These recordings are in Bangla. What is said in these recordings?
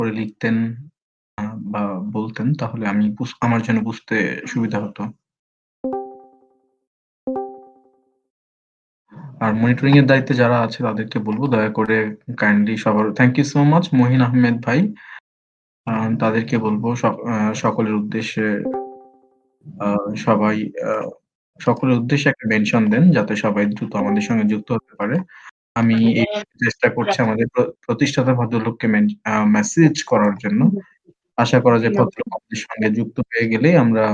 করে লিখতেন আ বা বলতেন তাহলে আমি আমার জন্য বুঝতে সুবিধা হতো। আর মনিটরিং এর দায়িত্বে যারা আছে তাদেরকে বলব দয়া করে কাইন্ডলি সবার thank you so much Mohin Ahmed ভাই। আ তাদেরকে বলব সকলের উদ্দেশ্যে আ সবাই আ সকলের উদ্দেশ্যে একটা মেনশন দেন যাতে সবাই দ্রুত আমাদের সঙ্গে যুক্ত হতে পারে। আমি এই চেষ্টা করছি আমাদের প্রতিষ্ঠাতা ভদ্রলোককে মেসেজ করার জন্য। আশা করা যায় ভদ্রলোক আমাদের সঙ্গে যুক্ত হয়ে গেলেই আমরা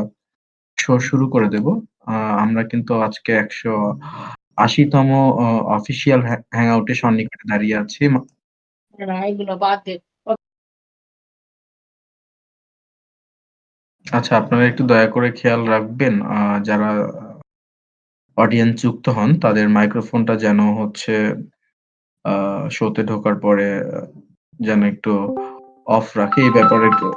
শুরু করে দেব। আ আমরা কিন্তু আজকে ১৮০ তম অফিসিয়াল হ্যাংআউট এর সন্নিকটে দাঁড়িয়ে আছি। না এগুলো বাদ দে। আচ্ছা আপনারা একটু দয়া করে খেয়াল রাখবেন যারা অডিয়েন্স যুক্ত হন তাদের মাইক্রোফোনটা যেন হচ্ছে আ শোতে ঢোকার পরে যেন একটু অফ রাখে এই ব্যাপারে একটু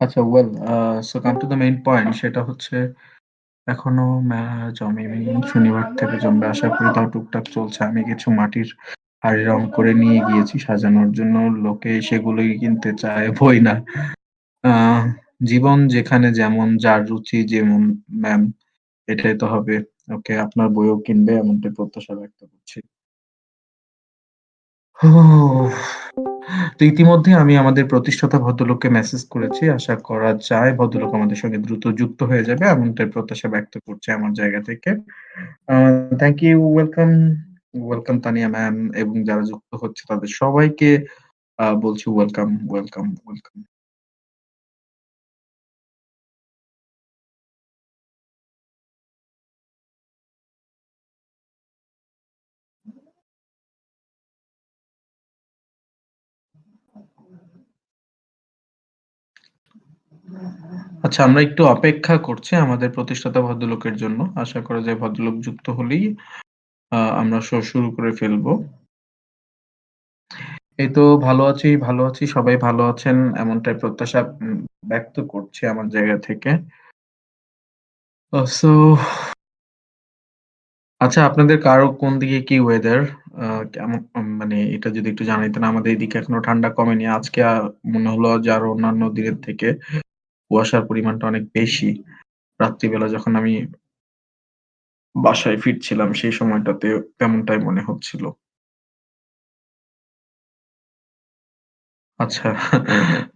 আচ্ছা well so come to the main point সেটা হচ্ছে এখনো জমেনি। শনিবার থেকে জমবে। আশা করি তাও টুকটাক চলছে। আমি কিছু মাটির হাঁড়ি রং করে নিয়ে গিয়েছি সাজানোর জন্য। লোকে সেগুলোই কিনতে চায়, বই না। আ জীবন যেখানে যেমন যার রুচি যেমন ম্যাম এটাই তো হবে। ওকে আপনার বইও কিনবে এমনটাই প্রত্যাশা ব্যক্ত করছি। তো ইতিমধ্যে আমি আমাদের প্রতিষ্ঠাতা ভদ্রলোককে মেসেজ করেছি। আশা করা যায় ভদ্রলোক আমাদের সঙ্গে দ্রুত যুক্ত হয়ে যাবে এমনটাই প্রত্যাশা ব্যক্ত করছি আমার জায়গা থেকে। Uh thank you, welcome Tania ma'am এবং যারা যুক্ত হচ্ছে তাদের সবাইকে বলছি ওয়েলকাম। আচ্ছা আমরা একটু অপেক্ষা করছি আমাদের প্রতিষ্ঠাতা ভদ্রলোকের জন্য। আশা করা যায় ভদ্রলোক যুক্ত হলেই আমরা শুরু করে ফেলবো। এই তো ভালো আছি। সবাই ভালো আছেন এমনটাই প্রত্যাশা ব্যক্ত করছি আমার জায়গা থেকে। সো আচ্ছা আপনাদের কারো কোন দিকে কি ওয়েদার? কেমন মানে এটা যদি একটু জানাইতেন। আমাদের এদিকে এখনো ঠান্ডা কমেনি। আজকে মনে হলো যে আরো অন্যান্য দিনের থেকে কুয়াশার পরিমাণটা অনেক বেশি। রাত্রিবেলা যখন আমি বাসায় ফিরছিলাম সেই সময়টাতে তেমনটাই মনে হচ্ছিল। আচ্ছা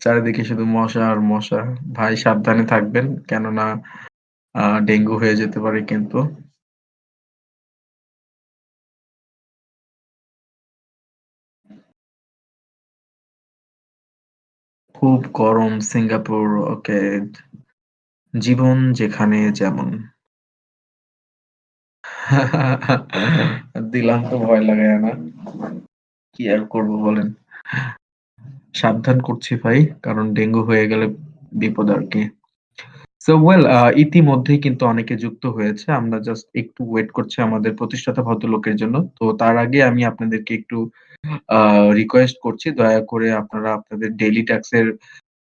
চারিদিকে শুধু মশা আর মশা। ভাই সাবধানে থাকবেন। কেননা ডেঙ্গু হয়ে যেতে পারে কিন্তু। খুব গরম সিঙ্গাপুর ওকে। জীবন যেখানে যেমন। দিলাম তো ভয় লাগায়া না। কি আর করব বলেন। সাবধান করছি ভাই। কারণ ডেঙ্গু হয়ে গেলে বিপদ আরকি। সো ওয়েল ইতিমধ্যেই কিন্তু অনেকে যুক্ত হয়েছে। আমরা জাস্ট একটু ওয়েট করছি আমাদের প্রতিষ্ঠাতা ভদ্রলোকের জন্য। তো তার আগে আমি আপনাদেরকে একটু আ রিকোয়েস্ট করছি দয়া করে আপনারা আপনাদের ডেইলি ট্যাক্স এর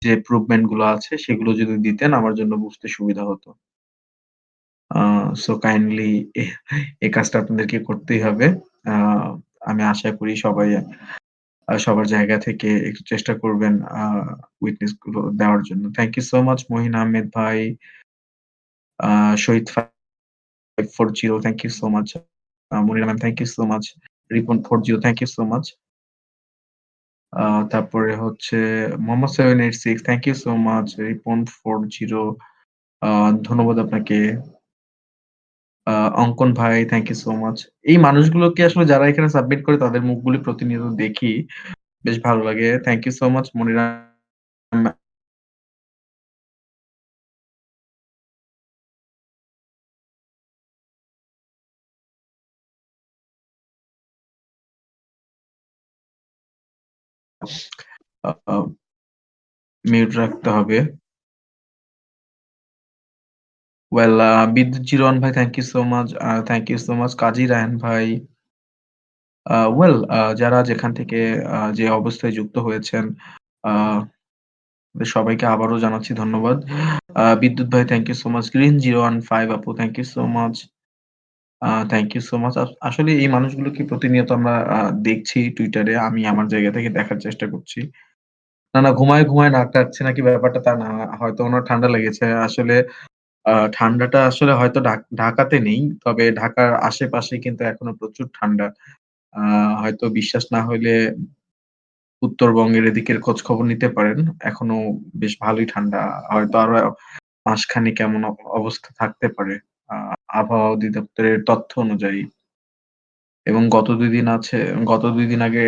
যে ইমপ্রুভমেন্ট গুলো আছে সেগুলো যদি দিতেন আমার জন্য বুঝতে সুবিধা হতো। আ সো কাইন্ডলি এই কাজটা আপনাদেরকে করতেই হবে। আ আমি আশা করি সবাই সবার জায়গা থেকে একটু চেষ্টা করবেন উইটনেস গুলো দেওয়ার জন্য। Thank you so much Mohin Ahmed ভাই, আ Shahid 540 thank you so much. Monira ma'am thank you so much. Ripon 40 thank you so much. আ তারপরে হচ্ছে Mohammad 786 thank you so much. Ripon 40 আ ধন্যবাদ আপনাকে। অঙ্কন ভাই থ্যাংক ইউ সো মাচ। এই মানুষগুলোকে আসলে যারা এখানে সাবমিট করে তাদের মুখগুলি প্রতিনিয়ত দেখি। বেশ ভালো লাগে। Thank you so much Monira ম্যা আ আ মিউট রাখতে হবে। ওয়েল বিদ্যুৎ জিরন ভাই thank you so much. Thank you so much Kazi Raihan ভাই। ওয়েল যারা যেখান থেকে যে অবস্থায় যুক্ত হয়েছেন আ সবাইকে আবারও জানাচ্ছি ধন্যবাদ। বিদ্যুৎ ভাই thank you so much. Green 015 আপু thank you so much. Thank you so much. আসলে এই মানুষগুলোকে প্রতিনিয়ত আমরা দেখছি Twitter এ। আমি আমার জায়গা থেকে দেখার চেষ্টা করছি। না, ঘুমায় নাক ডাকছে নাকি ব্যাপারটা তা না। হয়তো উনার ঠান্ডা লেগেছে। আসলে ঠান্ডাটা আসলে হয়তো ঢাকাতে নেই। তবে ঢাকার আশেপাশে কিন্তু এখনো প্রচুর ঠান্ডা। আ হয়তো বিশ্বাস না হইলে উত্তরবঙ্গের এদিকের খোঁজখবর নিতে পারেন। এখনো বেশ ভালোই ঠান্ডা। হয়তো আরো মাসখানেক এমন অবস্থা থাকতে পারে। আ আবহাওয়া অধিদপ্তরের তথ্য অনুযায়ী। এবং গত ২ দিন আগে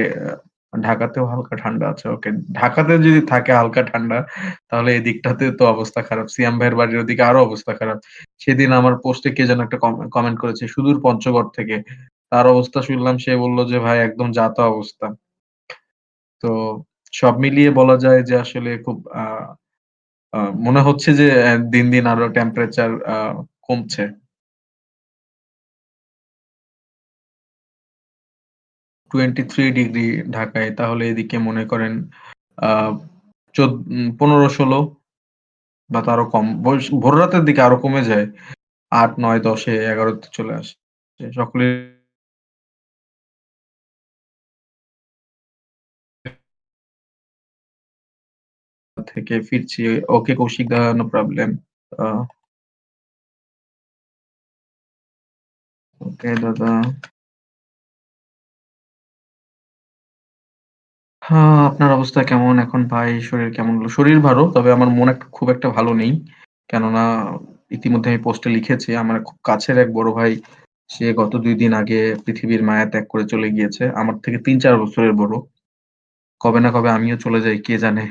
ঢাকাতেও হালকা ঠান্ডা আছে। ওকে। ঢাকাতে যদি থাকে হালকা ঠান্ডা, তাহলে এদিকটাতে তো অবস্থা খারাপ। সিয়াম ভাইয়ের বাড়ির ওদিকে আরো অবস্থা খারাপ। সেদিন আমার পোস্টে কে যেন একটা কমেন্ট করেছে সুদূর পঞ্চগড় থেকে। তার অবস্থা শুনলাম সে বলল যে, "ভাই একদম যা-তা অবস্থা।" তো সব মিলিয়ে বলা যায় যে আসলে খুব আ আ মনে হচ্ছে যে দিন আরো টেম্পারেচার কমছে। 23 ডিগ্রি ঢাকায়। তাহলে এদিকে মনে করেন আ 15-16 বা তারও কম। ভোর রাতের দিকে আরো কমে যায়। ৮, ৯, ১০ এ ১১ তে চলে আসে। সকলের থেকে ফিরছি। ওকে কৌশিক দা, নো প্রবলেম। আ ওকে দাদা। আপনার অবস্থা কেমন এখন ভাই? শরীর কেমন? শরীর ভালো। তবে আমার মন খুব একটা ভালো নেই। কেননা ইতিমধ্যে আমি পোস্টে লিখেছি আমার খুব কাছের এক বড় ভাই সে গত ২ দিন আগে পৃথিবীর মায়া ত্যাগ করে চলে গিয়েছে। আমার থেকে ৩-৪ বছরের বড়। কবে না কবে আমিও চলে যাই কে জানে?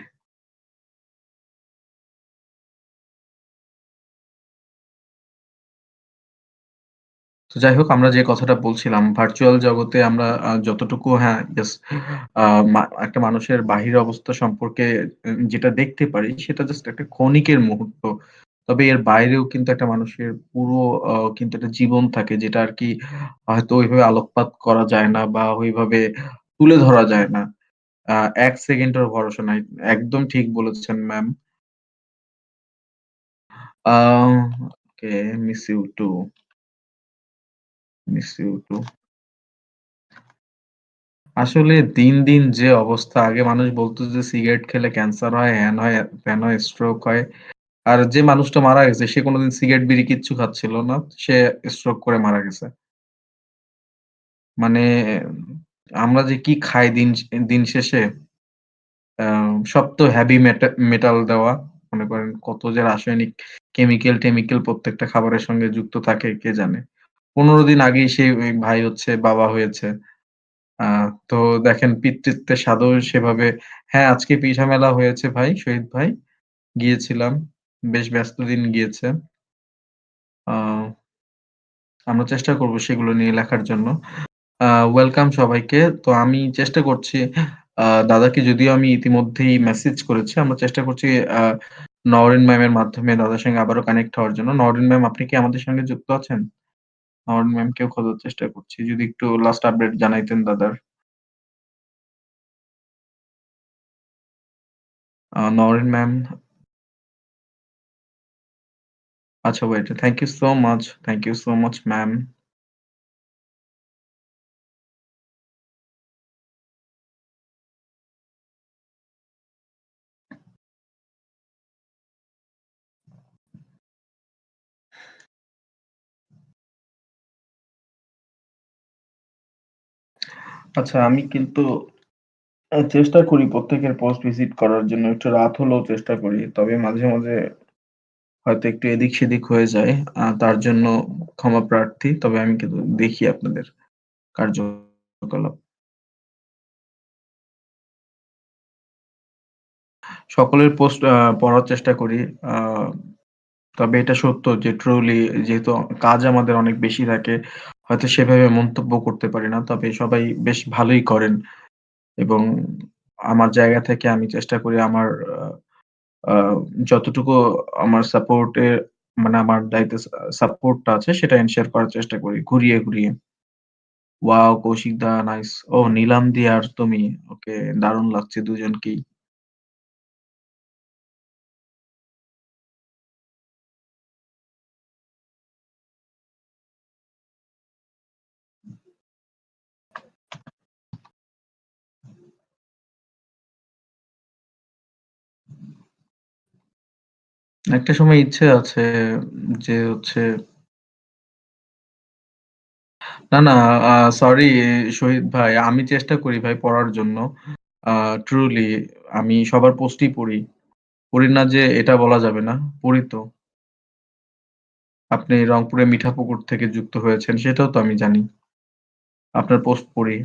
তো যাই হোক আমরা যে কথাটা বলছিলাম ভার্চুয়াল জগতে আমরা যতটুকু হ্যাঁ, ইয়েস আ একটা মানুষের বাহির অবস্থা সম্পর্কে যেটা দেখতে পারি সেটা জাস্ট একটা ক্ষণিকের মুহূর্ত। তবে এর বাইরেও কিন্তু একটা মানুষের পুরো কিন্তু একটা জীবন থাকে যেটা আরকি হয়তো ওইভাবে আলোকপাত করা যায় না বা ওইভাবে তুলে ধরা যায় না। আ ১ সেকেন্ডের ভরসা নাই। একদম ঠিক বলেছেন ম্যাম। আ okay, miss you too, miss you too. আসলে দিন যে অবস্থা আগে মানুষ বলত যে সিগারেট খেলে ক্যান্সার হয়, হ্যান হয়, ত্যান হয়, স্ট্রোক হয়। আর যে মানুষটা মারা গেছে সে কোনদিন সিগারেট, বিড়ি কিচ্ছু খাচ্ছিল না। সে স্ট্রোক করে মারা গেছে। মানে আমরা যে কি খাই দিন শেষে সব তো হেভি মেটাল দেওয়া। মনে করেন কত যে রাসায়নিক কেমিক্যাল প্রত্যেকটা খাবারের সঙ্গে যুক্ত থাকে কে জানে। ১৫ দিন আগেই সেই ওই ভাই হচ্ছে বাবা হয়েছে। আ তো দেখেন পিতৃত্বের স্বাদও সেভাবে হ্যাঁ, আজকে পিঠা মেলা হয়েছে ভাই, শহীদ ভাই। গিয়েছিলাম। বেশ ব্যস্ত দিন গিয়েছে। আ আমরা চেষ্টা করব সেগুলো নিয়ে লেখার জন্য। ওয়েলকাম সবাইকে। তো আমি চেষ্টা করছি দাদাকে যদিও আমি ইতিমধ্যেই মেসেজ করেছি। আমরা চেষ্টা করছি আ নওরিন ম্যামের মাধ্যমে দাদার সঙ্গে আবারও কানেক্ট হওয়ার জন্য। নওরিন ম্যাম আপনি কি আমাদের সঙ্গে যুক্ত আছেন? নওরিন ম্যামকেও খোঁজার চেষ্টা করছি। যদি একটু লাস্ট আপডেট জানাইতেন দাদার। নওরিন ম্যাম আচ্ছা wait. Thank you so much. Thank you so much ma'am. আচ্ছা আমি কিন্তু চেষ্টা করি প্রত্যেকের পোস্ট ভিজিট করার জন্য। একটু রাত হলেও চেষ্টা করি। তবে মাঝে হয়তো একটু এদিক-সেদিক হয়ে যায়। তার জন্য ক্ষমা প্রার্থী। তবে আমি কিন্তু দেখি আপনাদের কার্যকলাপ। সকলের পোস্ট পড়ার চেষ্টা করি। আ তবে এটা সত্য যে ট্রুলি যেহেতু কাজ আমাদের অনেক বেশি থাকে, হয়তো সেভাবে মন্তব্য করতে পারি না। তবে সবাই বেশ ভালোই করেন এবং আমার জায়গা থেকে আমি চেষ্টা করি আমার আ আ যতটুকু আমার সাপোর্টের মানে আমার দায়িত্বে সাপোর্টটা আছে সেটা এনশিওর করার চেষ্টা করি ঘুরিয়ে, ঘুরিয়ে। ওয়াও! কৌশিক দা নাইস। ও নিলাম দি আর তুমি। ওকে দারুণ লাগছে দুজনকেই। একটা সময় ইচ্ছে আছে যে হচ্ছে না, না সরি শহীদ ভাই। আমি চেষ্টা করি ভাই পড়ার জন্য। আ ট্রুলি আমি সবার পোস্টই পড়ি। পড়ি না যে এটা বলা যাবে না। পড়ি তো। আপনি রংপুরের মিঠাপুকুর থেকে যুক্ত হয়েছেন সেটাও তো আমি জানি। আপনার পোস্ট পড়ি।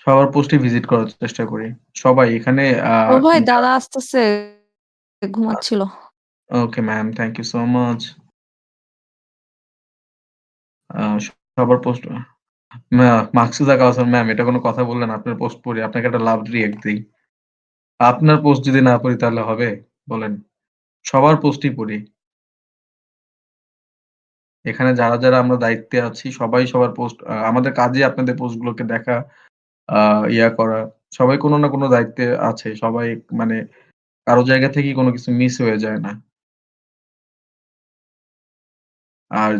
সবার পোস্টই ভিজিট করার চেষ্টা করি। সবাই এখানে ও ভাই যা দাদা আসতেছে ঘুমাচ্ছিল। Okay ma'am thank you so much. আ সবার পোস্ট মাকসুদা কাওসার ম্যাম এটা কোন কথা বললেন? আপনার পোস্ট পড়ি। আপনাকে একটা লাভ রিঅ্যাক্ট দেই। আপনার পোস্ট যদি না পড়ি তাহলে হবে? বলেন। সবার পোস্টই পড়ি। এখানে যারা, যারা আমরা দায়িত্বে আছি সবাই সবার পোস্ট আমাদের কাজই আপনাদের পোস্টগুলোকে দেখা, আ ইয়া করা। সবাই কোন না কোন দায়িত্বে আছে। সবাই মানে কারো জায়গা থেকেই কোন কিছু মিস হয়ে যায় না। আর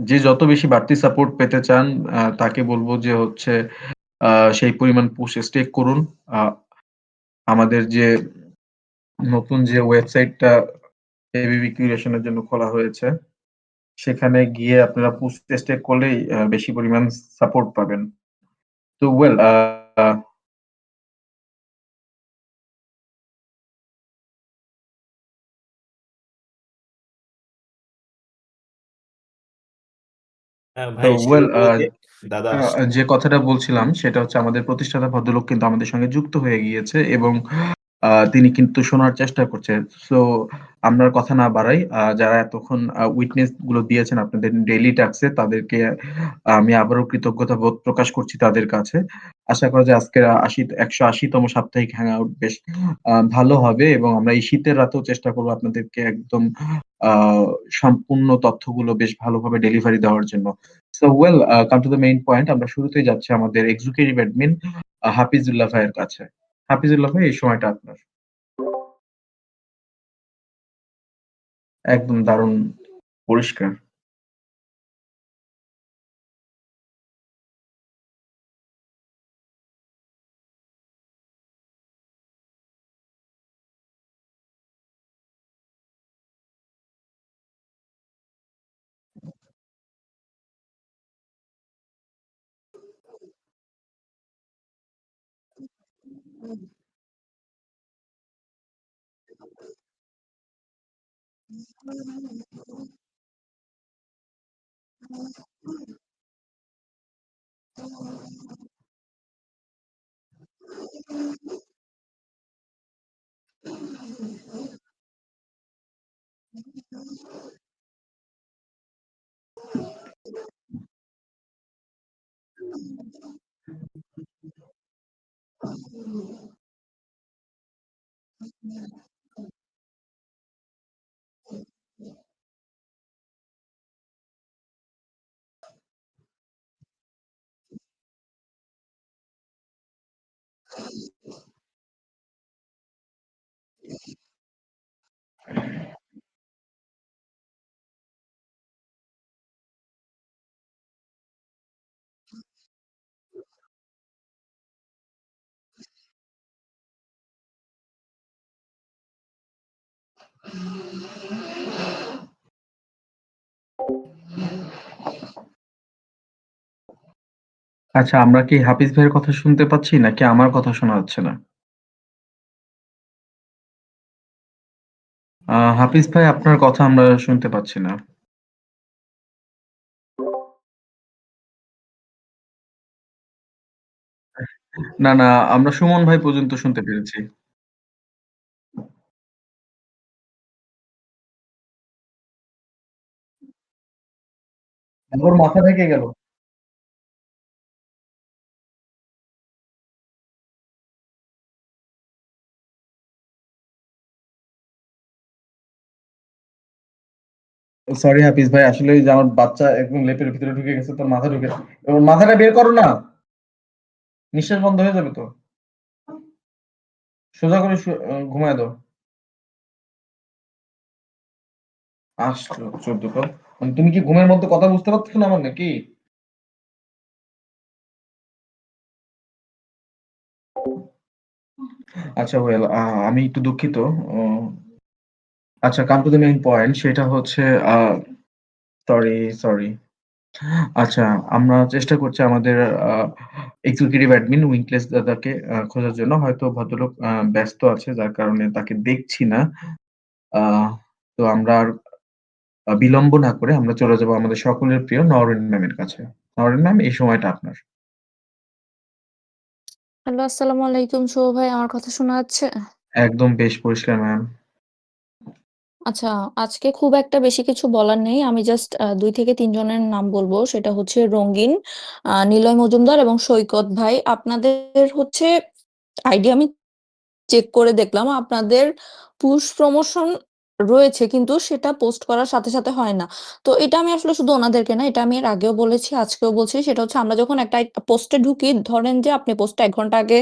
যে যত বেশি বাড়তি সাপোর্ট পেতে চান তাকে বলব যে হচ্ছে আ সেই পরিমাণ পুশ স্টেক করুন। আ আমাদের যে নতুন যে ওয়েবসাইটটা এবিবি কিউরেশন এর জন্য খোলা হয়েছে, সেখানে গিয়ে আপনারা পুশ স্টেক করলেই বেশি পরিমাণ সাপোর্ট পাবেন। তো ওয়েল তো ভাই ওয়েল শিরোমণিতে দাদা আ আসছে। যে কথাটা বলছিলাম সেটা হচ্ছে আমাদের প্রতিষ্ঠাতা ভদ্রলোক কিন্তু আমাদের সঙ্গে যুক্ত হয়ে গিয়েছে এবং তিনি কিন্তু শোনার চেষ্টা করছে। সো আমরা আর কথা না বাড়াই। যারা এতক্ষণ উইটনেস গুলো দিয়েছেন আপনাদের ডেইলি টাস্কে তাদেরকে আমি আবারও কৃতজ্ঞতা বোধ প্রকাশ করছি তাদের কাছে। আশা করা যায় আজকের ১৮০ তম সাপ্তাহিক হ্যাংআউট বেশ ভালো হবে এবং আমরা এই শীতের রাতেও চেষ্টা করব আপনাদেরকে একদম আ সম্পূর্ণ তথ্যগুলো বেশ ভালোভাবে ডেলিভারি দেওয়ার জন্য। So well come to the main point আমরা শুরুতেই যাচ্ছি আমাদের এক্সিকিউটিভ অ্যাডমিন হাফিজুল্লাহ ভাইয়ের কাছে। হাফিজুল্লাহ ভাই এই সময়টা আপনার। একদম দারুণ পরিষ্কার। আচ্ছা আমরা কি হাফিজ ভাইয়ের কথা শুনতে পাচ্ছি নাকি আমার কথা শোনা যাচ্ছে না? হাফিজ ভাই আপনার কথা আমরা শুনতে পাচ্ছি না। না, না আমরা সুমন ভাই পর্যন্ত শুনতে পেরেছি। ওর মাথা থেকে গেল। সরি হাফিজ ভাই, আসলে ওই যে আমার বাচ্চা একদম লেপের ভিতরে ঢুকে গেছে, তোর মাথা ঢুকে। ওর মাথাটা বের করো না, নিঃশ্বাস বন্ধ হয়ে যাবে তো। সোজা করে ঘুমায় দাও। আশ্চর্য তো। মানে তুমি কি ঘুমের মধ্যে কথা বুঝতে পারছো না আমার নাকি? আচ্ছা ওয়েল, আমি একটু দুঃখিত। উম, আচ্ছা, come to the main point, সেটা হচ্ছে সরি, সরি। আচ্ছা, আমরা চেষ্টা করছি আমাদের এক্সিকিউটিভ অ্যাডমিন উইংক্লেস দাদাকে খোঁজার জন্য। হয়তো ভদ্রলোক ব্যস্ত আছে, যার কারণে তাকে দেখছি না। আহ তো আমরা আর বিলম্ব না করে আমরা চলে যাবো আমাদের সকলের প্রিয় নওরিন ম্যামের কাছে। নওরিন ম্যাম, এই সময়টা আপনার। হ্যালো, আসসালামু আলাইকুম শুভ ভাই, আমার কথা শোনা যাচ্ছে? একদম বেশ পরিষ্কার ম্যাম। আচ্ছা, আজকে খুব একটা বেশি কিছু বলার নেই। আমি জাস্ট ২ থেকে ৩ জনের নাম বলবো। সেটা হচ্ছে রঙ্গিন, নিলয় মজুমদার এবং সৈকত ভাই। আপনাদের হচ্ছে আইডি আমি চেক করে দেখলাম আপনাদের পুশ প্রমোশন রয়েছে, কিন্তু সেটা পোস্ট করার সাথে সাথে হয় না। তো এটা আমি আসলে শুধু ওনাদেরকে না, এটা আমি এর আগেও বলেছি, আজকেও বলছি। সেটা হচ্ছে আমরা যখন একটা পোস্টে ঢুকি, ধরেন যে আপনি পোস্টটা ১ ঘন্টা আগে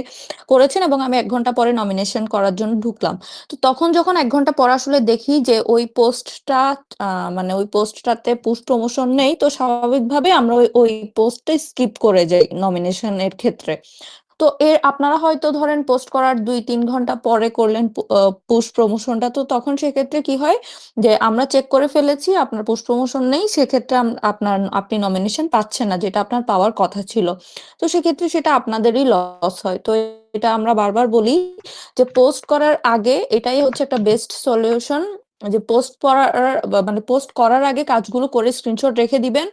করেছেন এবং আমি ১ ঘন্টা পরে নমিনেশন করার জন্য ঢুকলাম। তো তখন যখন ১ ঘন্টা পর আসলে দেখি যে ওই পোস্টটা মানে ওই পোস্টটাতে পুশ প্রমোশন নেই, তো স্বাভাবিকভাবে আমরা ওই পোস্টটা স্কিপ করে যাই নমিনেশনের ক্ষেত্রে। তো আপনারা হয়তো ধরেন পোস্ট করার ২-৩ ঘন্টা পরে করলেন পুশ প্রমোশনটা। তো তখন সেক্ষেত্রে কি হয় যে আমরা চেক করে ফেলেছি আপনার পুশ প্রমোশন নেই, সেক্ষেত্রে আপনি নমিনেশন পাচ্ছেন না, যেটা আপনার পাওয়ার কথা ছিল। তো সেক্ষেত্রে সেটা আপনাদেরই লস হয়। তো এটা আমরা বারবার বলি যে পোস্ট করার আগে এটাই হচ্ছে একটা বেস্ট সলিউশন, যে মানে পোস্ট করার আগে কাজগুলো করে স্ক্রিনশট রেখে দিবেন।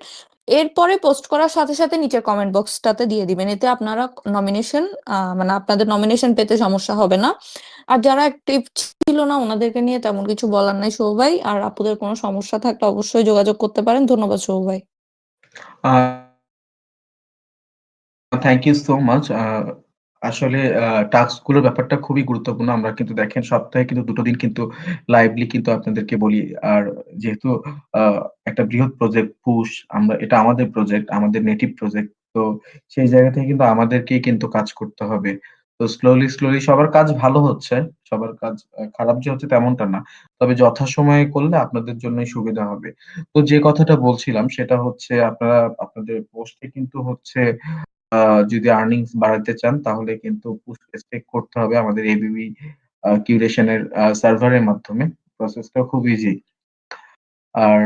এরপরে পোস্ট করার সাথে সাথে নিচের কমেন্ট বক্সটাতে দিয়ে দিবেন। এতে আপনারা নমিনেশন মানে আপনাদের নমিনেশন পেতে সমস্যা হবে না। আর যারা অ্যাক্টিভ ছিল না ওনাদেরকে নিয়ে তেমন কিছু বলার নাই শুভ ভাই। আর আপুদের কোনো সমস্যা থাকলে অবশ্যই যোগাযোগ করতে পারেন। ধন্যবাদ শুভ ভাই। আহ থ্যাংক ইউ সো মাচ। আসলে টাস্ক গুলোর ব্যাপারটা খুবই গুরুত্বপূর্ণ। আমরা কিন্তু দেখেন সপ্তাহে কিন্তু ২ টো দিন কিন্তু লাইভলি কিন্তু আপনাদেরকে বলি। আর যেহেতু আ একটা বৃহৎ প্রজেক্ট পুশ, এটা আমাদের প্রজেক্ট, আমাদের নেটিভ প্রজেক্ট। তো সেই জায়গা থেকে কিন্তু আমাদেরকেই কিন্তু কাজ করতে হবে। তো স্লোলি সবার কাজ ভালো হচ্ছে। সবার কাজ খারাপ যে হচ্ছে তেমনটা না। তবে যথাসময়ে করলে আপনাদের জন্যই সুবিধা হবে। তো যে কথাটা বলছিলাম সেটা হচ্ছে, আপনারা আপনাদের পোস্টে কিন্তু হচ্ছে আ যদি আর্নিংস বাড়াতে চান তাহলে কিন্তু পুশ স্টেক করতে হবে আমাদের এবিবি কিউরেশন এর সার্ভারের মাধ্যমে। প্রসেসটা খুব ইজি। আর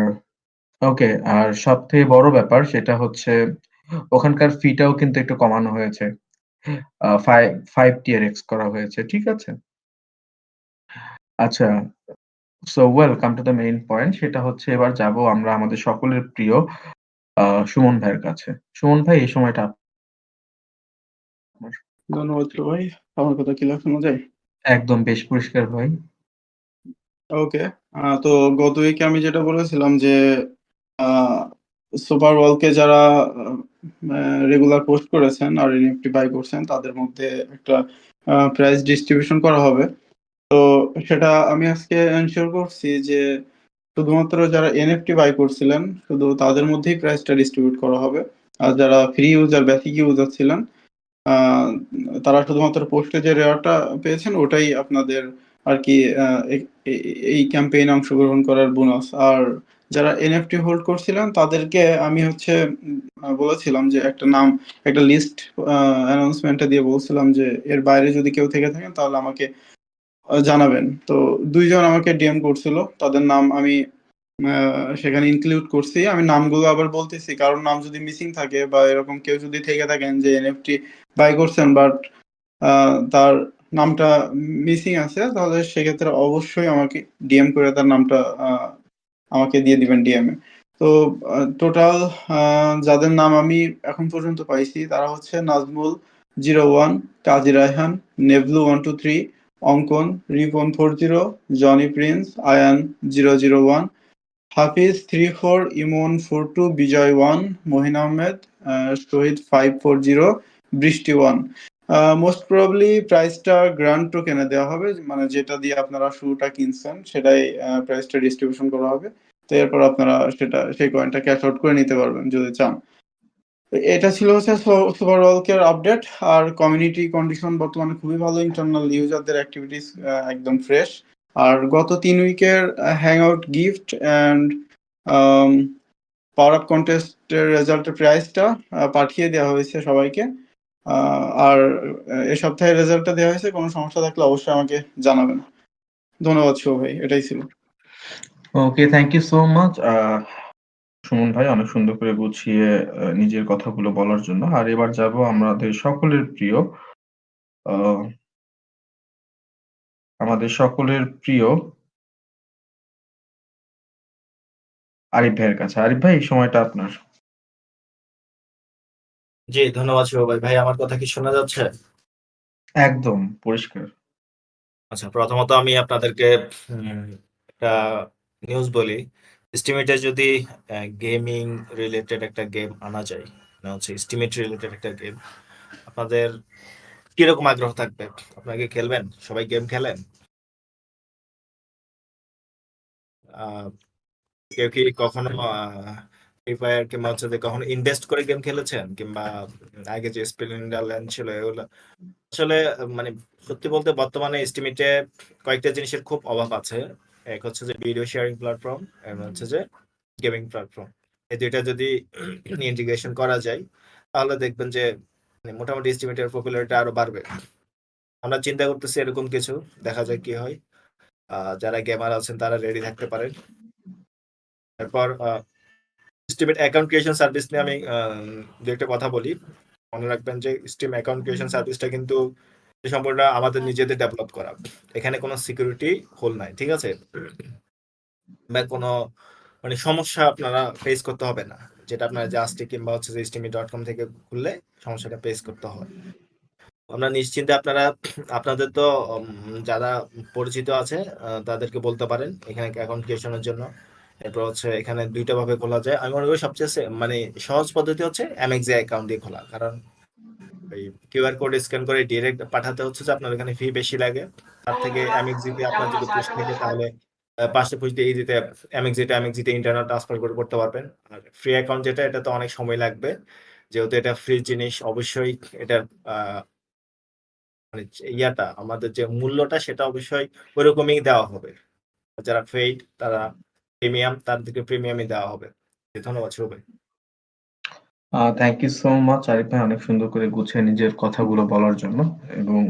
ওকে, আর সবথেকে বড় ব্যাপার সেটা হচ্ছে ওখানকার ফিটাও কিন্তু একটু কমানো হয়েছে। 5 টিয়ার এক্স করা হয়েছে। ঠিক আছে? আচ্ছা, so well come to the main point, সেটা হচ্ছে এবার যাবো আমরা আমাদের সকলের প্রিয় আ সুমন ভাইয়ের কাছে। সুমন ভাই, এই সময়টা আপনার। ধন্যবাদ ছোট ভাই। আমার কথা ক্লিয়ার শোনা যায়? একদম বেশ পরিষ্কার ভাই। ওকে। তো গত উইকে আমি যেটা বলেছিলাম যে আ সুপার ওয়ালকে যারা আ রেগুলার পোস্ট করেছেন আর এনএফটি বাই করছেন তাদের মধ্যে একটা প্রাইজ ডিস্ট্রিবিউশন করা হবে। তো সেটা আমি আজকে এনশিওর করছি যে শুধুমাত্র যারা এনএফটি বাই করছিলেন শুধু তাদের মধ্যেই প্রাইজটা ডিস্ট্রিবিউট করা হবে। আর যারা ফ্রি ইউজার, বেসিক ইউজার ছিলেন আ তারা শুধুমাত্র পোস্টে যে রেওয়ার্ডটা পেয়েছেন ওটাই আপনাদের আরকি আ এ এ এই ক্যাম্পেইনে অংশগ্রহণ করার বোনাস। আর যারা এনএফটি হোল্ড করছিলেন তাদেরকে আমি হচ্ছে বলেছিলাম যে একটা লিস্ট অ্যানাউন্সমেন্টে দিয়ে বলছিলাম যে এর বাইরে যদি কেউ থেকে থাকেন তাহলে আমাকে জানাবেন। তো ২ জন আমাকে ডিএম করছিল। তাদের নাম আমি আ সেখানে ইনক্লুড করছি। আমি নামগুলো আবার বলতেছি। কারোর নাম যদি মিসিং থাকে বা এরকম কেউ যদি থেকে থাকেন যে এনএফটি বাই করছেন বাট তার নামটা মিসিং আছে তাহলে সেক্ষেত্রে অবশ্যই আমাকে ডিএম করে তার নামটা আ আমাকে দিয়ে দিবেন ডিএম এ। তো টোটাল আ যাদের নাম আমি এখন পর্যন্ত পাইছি তারা হচ্ছে নাজমুল 01, কাজী রায়হান, নেভলু 123, অঙ্কন, রিপন 40, জনি প্রিন্স, আয়ান 001, হাফিজ 3-4, ইমন 4-2, বিজয় 1, মহিন আহমেদ, শহীদ 5-4-0, বৃষ্টি 1। মোস্ট প্রবাবলি প্রাইসটা গ্র্যান্ড টোকেনে দেওয়া হবে, মানে যেটা দিয়ে আপনারা শুরুটা কিনছেন সেটাই প্রাইসটা ডিস্ট্রিবিউশন করা হবে। তো এরপর আপনারা সেই কয়েনটা ক্যাশ আউট করে নিতে পারবেন যদি চান। তো এটা ছিল হচ্ছে সুপার ওয়ালকের আপডেট। আর কমিউনিটি কন্ডিশন বর্তমানে খুবই ভালো, ইন্টারনাল ইউজারদের অ্যাক্টিভিটিস একদম ফ্রেশ। আর গত 3 উইকের hangout gift and power up কন্টেস্টের রেজাল্টের প্রাইসটা পাঠিয়ে দেওয়া হয়েছে সবাইকে। আর এ সপ্তাহের রেজাল্টটা দেওয়া হয়েছে, কোনো সমস্যা থাকলে অবশ্যই আমাকে জানাবেন। ধন্যবাদ শুভ ভাই, এটাই ছিল। Okay, thank you so much Sumon ভাই, অনেক সুন্দর করে গুছিয়ে নিজের কথাগুলো বলার জন্য। আর এবার যাব আমাদের সকলের প্রিয় আরিফ ভাইয়ের কাছে। আরিফ ভাই, এই সময়টা আপনার। জি, ধন্যবাদ শুভ ভাই। ভাই, আমার কথা কি শোনা যাচ্ছে? একদম পরিষ্কার। আচ্ছা, প্রথমত আমি আপনাদেরকে একটা নিউজ বলি। স্টিমেটে যদি গেমিং রিলেটেড একটা গেম আনা যায়, হচ্ছে স্টিমেট রিলেটেড একটা গেম, আপনাদের কিরকম আগ্রহ থাকবে? আপনারা কি খেলবেন? সবাই গেম খেলেন? কেউ কি কখনো ফ্রি ফায়ার কিংবা হচ্ছে যে কখনো ইনভেস্ট করে গেম খেলেছেন, কিংবা আগে যে স্প্লেন্ডারল্যান্ড ছিল এগুলো? আসলে মানে সত্যি বলতে বর্তমানে এস্টিমেটে কয়েকটা জিনিসের খুব অভাব আছে। এক হচ্ছে যে ভিডিও শেয়ারিং প্ল্যাটফর্ম, এবং হচ্ছে যে গেমিং প্ল্যাটফর্ম। এই দুইটা যদি ইন্টিগ্রেশন করা যায় তাহলে দেখবেন যে মোটামুটি এস্টিমেটের পপুলারিটি আরো বাড়বে। আমরা চিন্তা করতেছি এরকম কিছু, দেখা যায় কি হয়। যারা গেমার আছেন তারা রেডি থাকতে পারেন। তারপর স্টিমেট অ্যাকাউন্ট ক্রিয়েশন সার্ভিস নিয়ে আমি দু একটা কথা বলি। মনে রাখবেন যে স্টিম অ্যাকাউন্ট ক্রিয়েশন সার্ভিসটা কিন্তু সম্পূর্ণ আমাদের নিজেদের ডেভেলপ করা। এখানে কোনো সিকিউরিটি হোল নাই, ঠিক আছে? বা কোনো মানে সমস্যা আপনারা ফেস করতে হবে না, যেটা আপনারা জাস্টি কিংবা হচ্ছে যে steamy.com থেকে খুললে সমস্যাটা ফেস করতে হয়। আমরা নিশ্চিন্তে আপনাদের তো যারা পরিচিত আছে তাদেরকে বলতে পারেন এখানে অ্যাকাউন্ট ক্রিয়েশনের জন্য। এরপর হচ্ছে এখানে দুইটা ভাবে খোলা যায়। আমি মনে করি সবচেয়ে মানে সহজ পদ্ধতি হচ্ছে MXA অ্যাকাউন্ট দিয়ে খোলা, কারণ ওই কিউআর কোড স্ক্যান করে ডিরেক্ট পাঠাতে হচ্ছে যে আপনার এখানে ফি বেশি লাগে। তার থেকে MXA তে আপনার যদি পুশ থাকে তাহলে পাশে পুশ দিয়ে দিতে MXA তে ইন্টারনেট ট্রান্সফার করে করতে পারবেন। আর ফ্রি অ্যাকাউন্ট যেটা, এটা তো অনেক সময় লাগবে, যেহেতু এটা ফ্রি জিনিস। অবশ্যই এটার মানে ইয়াটা আমাদের যে মূল্যটা সেটা অবশ্যই ওইরকমই দেওয়া হবে। যারা পেইড তারা প্রিমিয়াম, তাদেরকে প্রিমিয়ামই দেওয়া হবে। ধন্যবাদ শুভ ভাই। Thank you so much Arif ভাই, অনেক সুন্দর করে গুছিয়ে নিজের কথাগুলো বলার জন্য। এবং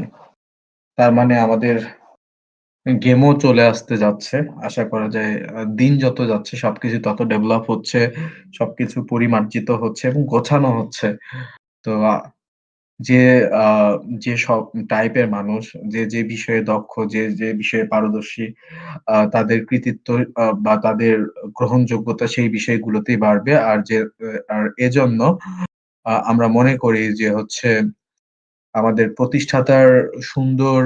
তার মানে আমাদের গেমও চলে আসতে যাচ্ছে। আশা করা যায় দিন যত যাচ্ছে সবকিছু তত ডেভেলপ হচ্ছে, সবকিছু পরিমার্জিত হচ্ছে এবং গোছানো হচ্ছে। তো যে আ যে সব টাইপের মানুষ, যে বিষয়ে দক্ষ, যে বিষয়ে পারদর্শী, তাদের কৃতিত্ব বা তাদের গ্রহণযোগ্যতা সেই বিষয়গুলোতেই বাড়বে। আর এজন্য আমরা মনে করি যে হচ্ছে আমাদের প্রতিষ্ঠাতার সুন্দর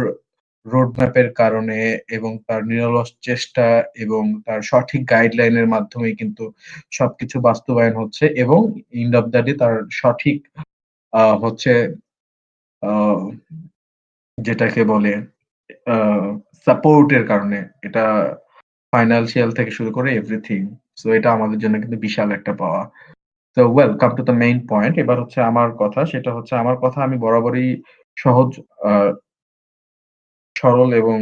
রোডম্যাপের কারণে এবং তার নিরলস চেষ্টা এবং তার সঠিক গাইডলাইনের মাধ্যমেই কিন্তু সবকিছু বাস্তবায়ন হচ্ছে এবং এন্ড অফ দ্য ডে তার সঠিক হচ্ছে আ যেটাকে বলে আ সাপোর্ট এর কারণে এটা ফাইন্যান্সিয়াল থেকে শুরু করে এভরিথিং। সো এটা আমাদের জন্য কিন্তু বিশাল একটা পাওয়া। তো well come to the main point. এবার হচ্ছে আমার কথা। সেটা হচ্ছে আমার কথা আমি বরাবরই সহজ, আ সরল এবং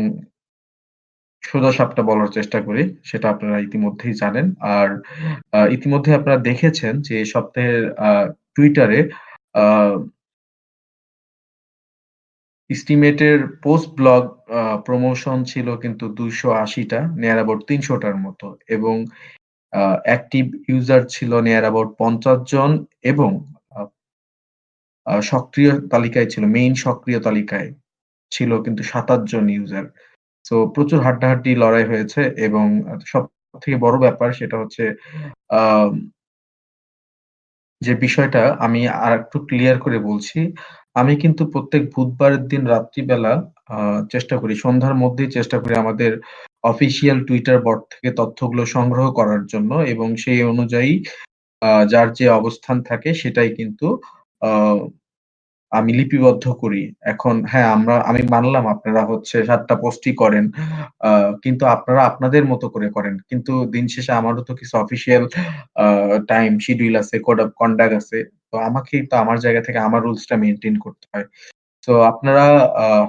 সোজাসাপটা বলার চেষ্টা করি। সেটা আপনারা ইতিমধ্যেই জানেন। আর ইতিমধ্যে আপনারা দেখেছেন যে এ সপ্তাহের টুইটারে আ এস্টিমেটের পোস্ট ব্লগ প্রমোশন ছিল কিন্তু ২৮০ টা, নিয়ার অ্যাবাউট ৩০০ টার মতো। এবং অ্যাক্টিভ ইউজার ছিল নিয়ার অ্যাবাউট ৫০ জন এবং আ আ সক্রিয় তালিকায় ছিল, মেইন সক্রিয় তালিকায় ছিল কিন্তু ২৭ জন ইউজার। সো প্রচুর হাড্ডাহাড্ডি লড়াই হয়েছে এবং সবথেকে বড় ব্যাপার সেটা হচ্ছে আম যে বিষয়টা আমি আরেকটু ক্লিয়ার করে বলছি। আমি কিন্তু প্রত্যেক বুধবারের দিন রাত্রিবেলা চেষ্টা করি সন্ধ্যার মধ্যেই চেষ্টা করি আমাদের অফিসিয়াল টুইটার বট থেকে তথ্যগুলো সংগ্রহ করার জন্য এবং সেই অনুযায়ী যার যে অবস্থান থাকে সেটাই কিন্তু আ আমি লিপিবদ্ধ করি। এখন হ্যাঁ, আমি মানলাম আপনারা হচ্ছে ৭ টা পোস্টই করেন। আ কিন্তু আপনারা আপনাদের মতো করে করেন। কিন্তু দিন শেষে আমারও তো কিছু অফিসিয়াল আ টাইম শিডিউল আছে, কোড অফ কন্ডাক্ট আছে। তো আমাকেই তো আমার জায়গা থেকে আমার রুলসটা মেইনটেইন করতে হয়। তো আপনারা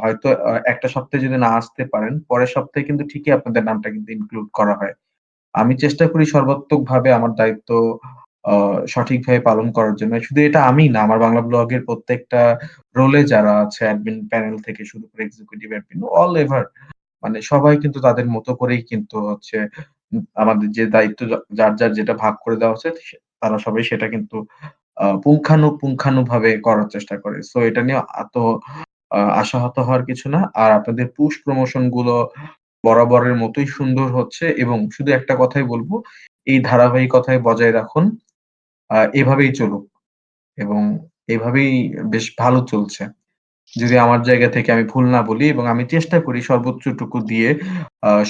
হয়তো ১ টা সপ্তাহে যদি না আসতে পারেন, পরের সপ্তাহে কিন্তু ঠিকই আপনাদের নামটা কিন্তু ইনক্লুড করা হয়। আমি চেষ্টা করি সর্বাত্মকভাবে আমার দায়িত্ব আ সঠিকভাবে পালন করার জন্য। শুধু এটা আমি না, আমার বাংলা ব্লগের প্রত্যেকটা রোলে যারা আছে অ্যাডমিন প্যানেল থেকে শুরু করে এক্সিকিউটিভ অ্যাডমিন অল এভার মানে সবাই কিন্তু তাদের মতো করেই কিন্তু হচ্ছে আমাদের যে দায়িত্ব যার যেটা ভাগ করে দেওয়া হচ্ছে তারা সবাই সেটা কিন্তু পুঙ্খানুপুঙ্খানুভাবে করার চেষ্টা করে। সো এটা নিয়ে এত আশাহত হওয়ার কিছু না। আর আপনাদের পুশ প্রমোশন গুলো বরাবরের মতোই সুন্দর হচ্ছে এবং শুধু একটা কথাই বলব, এই ধারাবাহিকতায় বজায় রাখুন। এভাবেই চলুক এবং এভাবেই বেশ ভালো চলছে। যদি আমার জায়গা থেকে আমি ভুল না বলি এবং আমি চেষ্টা করি সর্বোচ্চটুকু দিয়ে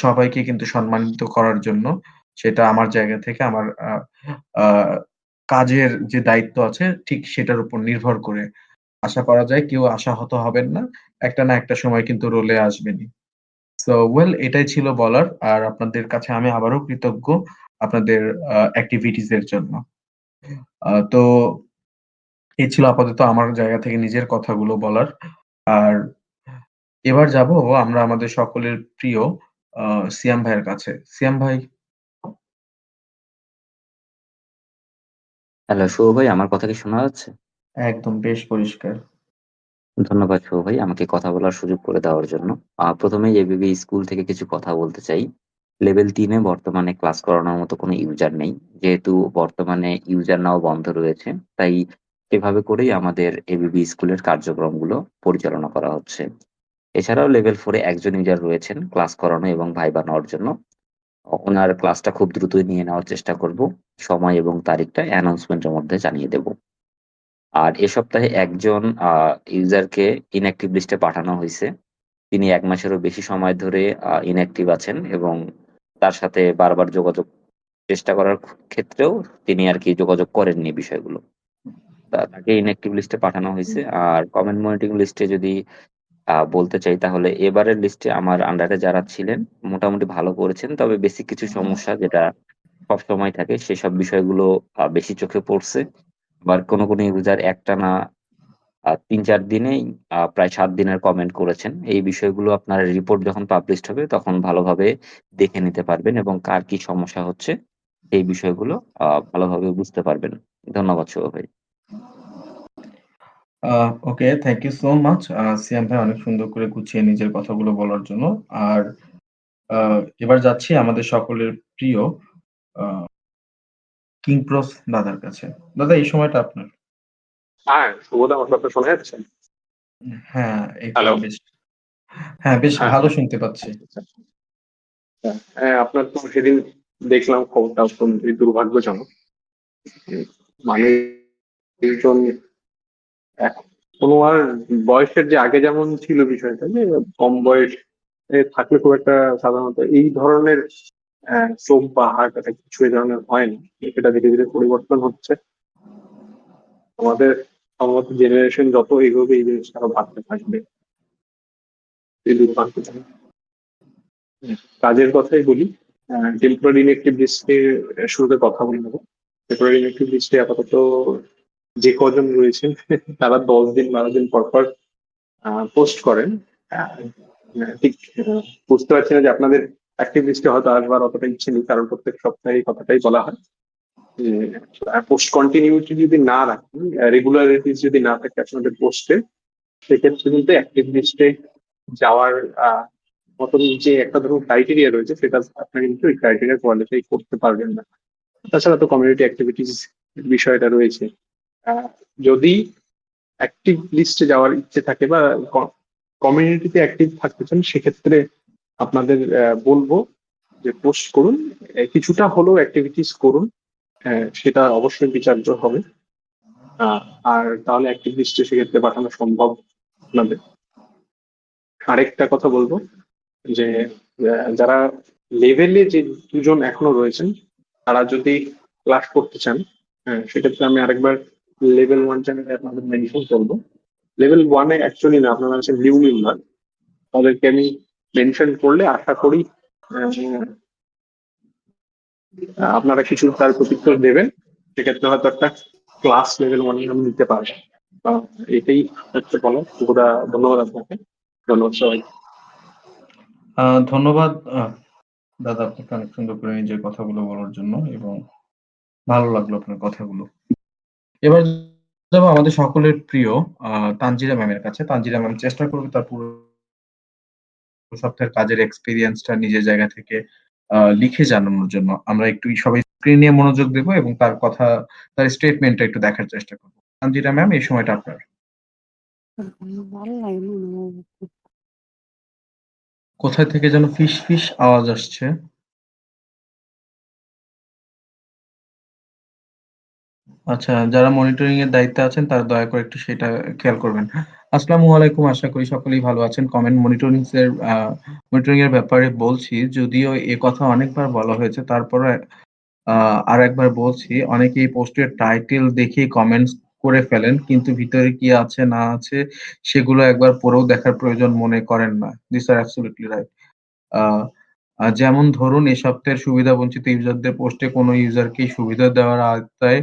সবাইকে কিন্তু সম্মানিত করার জন্য। সেটা আমার জায়গা থেকে আমার আ কাজের যে দায়িত্ব আছে ঠিক সেটার উপর নির্ভর করে। আশা করা যায় কেউ আশাহত হবেন না। একটা না একটা সময় কিন্তু রোলে আসবেনই। সো ওয়েল এটাই ছিল বলার। আর আপনাদের কাছে আমি আবারও কৃতজ্ঞ আপনাদের এক্টিভিটিস এর জন্য। তো এই ছিল আপাতত আমার জায়গা থেকে নিজের কথাগুলো বলার। আর এবার যাবো আমরা আমাদের সকলের প্রিয় আ সিয়াম ভাইয়ের কাছে। সিয়াম ভাই হ্যালো শুভ ভাই, আমার কথা কি শোনা যাচ্ছে? একদম বেশ পরিষ্কার। ধন্যবাদ শুভ ভাই আমাকে কথা বলার সুযোগ করে দেওয়ার জন্য। ১ম এই এবিবি স্কুল থেকে কিছু কথা বলতে চাই। লেভেল ৩ এ বর্তমানে ক্লাস করানোর মতো কোনো ইউজার নেই। যেহেতু বর্তমানে ইউজার নেওয়া বন্ধ রয়েছে, তাই এভাবে করেই আমাদের এবিবি স্কুলের কার্যক্রমগুলো পরিচালনা করা হচ্ছে। এছাড়াও লেভেল 4 এ একজন ইউজার রয়েছেন ক্লাস করানো এবং ভাইবা নেওয়ার জন্য। ওনার ক্লাসটা খুব দ্রুতই নিয়ে নেওয়ার চেষ্টা করব। সময় এবং তারিখটা অ্যানাউন্সমেন্টের মধ্যে জানিয়ে দেব। আর এ সপ্তাহে একজন ইউজারকে ইনঅ্যাক্টিভ লিস্টে পাঠানো হইছে। তিনি ১ মাসেরও বেশি সময় ধরে ইনঅ্যাক্টিভ আছেন এবং তার সাথে বারবার যোগাযোগ চেষ্টা করার ক্ষেত্রেও তিনি আরকি যোগাযোগ করেননি বিষয়গুলো। তাকে ইনঅ্যাক্টিভ লিস্টে পাঠানো হইছে। আর কমেন্ট মনিটরিং লিস্টে যদি বলতে চাই তাহলে এবারের লিস্টে আমার আন্ডারে যারা ছিলেন মোটামুটি ভালো করেছেন। তবে বেসিক কিছু সমস্যা যেটা সবসময় থাকে সেসব বিষয়গুলো বেশি চোখে পড়ছে। আবার কোনো ইউজার একটানা ৩-৪ দিনেই প্রায় ৭ দিনের কমেন্ট করেছেন। এই বিষয়গুলো আপনার রিপোর্ট যখন পাবলিশড হবে তখন ভালোভাবে দেখে নিতে পারবেন এবং কার কি সমস্যা হচ্ছে এই বিষয়গুলো ভালোভাবে বুঝতে পারবেন। ধন্যবাদ শুভ ভাই। আ ওকে, থ্যাংক ইউ সো মাচ সিয়াম ভাই অনেক সুন্দর করে গুছিয়ে নিজের কথাগুলো বলার জন্য। আর আ এবার যাচ্ছি আমাদের সকলের প্রিয় আ কিংপ্রস দাদার কাছে। দাদা এই সময়টা আপনার। হ্যাঁ, শুভদা আমার কথা শোনা যাচ্ছে? হ্যাঁ, এই তো হ্যালো? বেশ হ্যাঁ, ভালো হ্যাঁ। শুনতে পাচ্ছি। আচ্ছা, আচ্ছা। হ্যাঁ, আপনার তো সেদিন দেখলাম খবরটা অত্যন্তই দুর্ভাগ্যজনক। উম মানুষজন কোনো আর বয়সের যে আগে যেমন ছিল বিষয়টা যে কম বয়সে থাকলে খুব একটা সাধারণত এই ধরনের স্ট্রোক বা হার্ট অ্যাটাক কিছু এই ধরনের হয় না। এটা ধীরে পরিবর্তন হচ্ছে। আমাদের সম্ভবত জেনারেশন যত এগোবে এই জিনিসটা আরো বাড়তে থাকবে। এই দুর্ভাগ্যজনক। কাজের কথাই বলি, টেম্পোরারি ইনঅ্যাক্টিভ লিস্টে শুরুতে কথা বলে নেবো। টেম্পোরারি ইনঅ্যাক্টিভ লিস্টে আপাতত যে কজন রয়েছেন তারা ১০ দিন ১২ দিন পর পোস্ট করেন। আহ, ঠিক বুঝতে পারছি না যে আপনাদের অ্যাক্টিভ লিস্টে হয়তো আসবার অতটা ইচ্ছে নেই, কারণ প্রত্যেক সপ্তাহে এই কথাটাই বলা হয় যে পোস্ট কন্টিনিউটি যদি না রাখেন, রেগুলারিটিস যদি না থাকে আপনাদের পোস্টে, সেক্ষেত্রে কিন্তু অ্যাক্টিভ লিস্টে যাওয়ার মতন যে একটা ধরুন ক্রাইটেরিয়া রয়েছে সেটা আপনার কিন্তু ওই ক্রাইটেরিয়া কোয়ালিফাই করতে পারবেন না। তাছাড়া তো কমিউনিটি অ্যাক্টিভিটিস বিষয়টা রয়েছে। যদি অ্যাক্টিভ লিস্টে যাওয়ার ইচ্ছে থাকে বা কমিউনিটিতে অ্যাক্টিভ থাকতে চান সেক্ষেত্রে আপনাদের বলবো যে পোস্ট করুন, কিছুটা হলেও অ্যাক্টিভিটিস করুন, সেটা অবশ্যই বিচার্য হবে। আর তাহলে অ্যাক্টিভ লিস্টে সেক্ষেত্রে পাঠানো সম্ভব আপনাদের। আরেকটা কথা বলবো যে যারা লেভেলে যে দুজন এখনো রয়েছেন তারা যদি ক্লাস করতে চান, হ্যাঁ সেক্ষেত্রে আমি আরেকবার লেভেল 1 চ্যানেলে আপনাদের মেনশন করবো। লেভেল 1-এ অ্যাকচুয়ালি না, আপনারা আছেন নিউ মেম্বার, তাদেরকে আমি মেনশন করলে আশা করি আহ, আপনারা কিছু তার প্রত্যুত্তর দেবেন। সেক্ষেত্রে হয়তো একটা ক্লাস লেভেল 1-এ আমি নিতে পারবো। এটাই হচ্ছে বলা। ধন্যবাদ আপনাকে, ধন্যবাদ সবাই। ধন্যবাদ দাদা, আপনাকে অনেক সুন্দর করে নিজের কথাগুলো বলার জন্য, এবং ভালো লাগলো আপনার কথাগুলো। এবার যাবো আমাদের সকলের প্রিয় তানজিরা ম্যামের কাছে। তানজিরা ম্যাম চেষ্টা করবে তার পুরো সপ্তাহের কাজের এক্সপেরিয়েন্সটা নিজের জায়গা থেকে লিখে জানানোর জন্য। আমরা একটু সবাই স্ক্রিন নিয়ে মনোযোগ দেব এবং তার কথা, তার স্টেটমেন্টটা একটু দেখার চেষ্টা করব। তানজিরা ম্যাম, এই সময়টা আপনার। কোথায় থেকে যেন ফিস ফিস আওয়াজ আসছে। আচ্ছা, যারা মনিটরিং এর দায়িত্বে আছেন তারা দয়া করে একটু সেটা খেয়াল করবেন। আসসালামু আলাইকুম, আশা করি সকলেই ভালো আছেন। কমেন্ট মনিটরিং এর ব্যাপারে বলছি, যদিও এ কথা অনেকবার বলা হয়েছে, তারপরে আরেকবার বলছি, অনেকেই পোস্টের টাইটেল দেখেই কমেন্টস করে ফেলেন, কিন্তু ভিতরে কি আছে না আছে সেগুলো একবার পড়েও দেখার প্রয়োজন মনে করেন না। This are absolutely right. আ আ যেমন ধরুন, এই সপ্তাহের সুবিধাবঞ্চিত ইউজারদের পোস্টে কোনো ইউজারকেই সুবিধা দেওয়ার আওতায়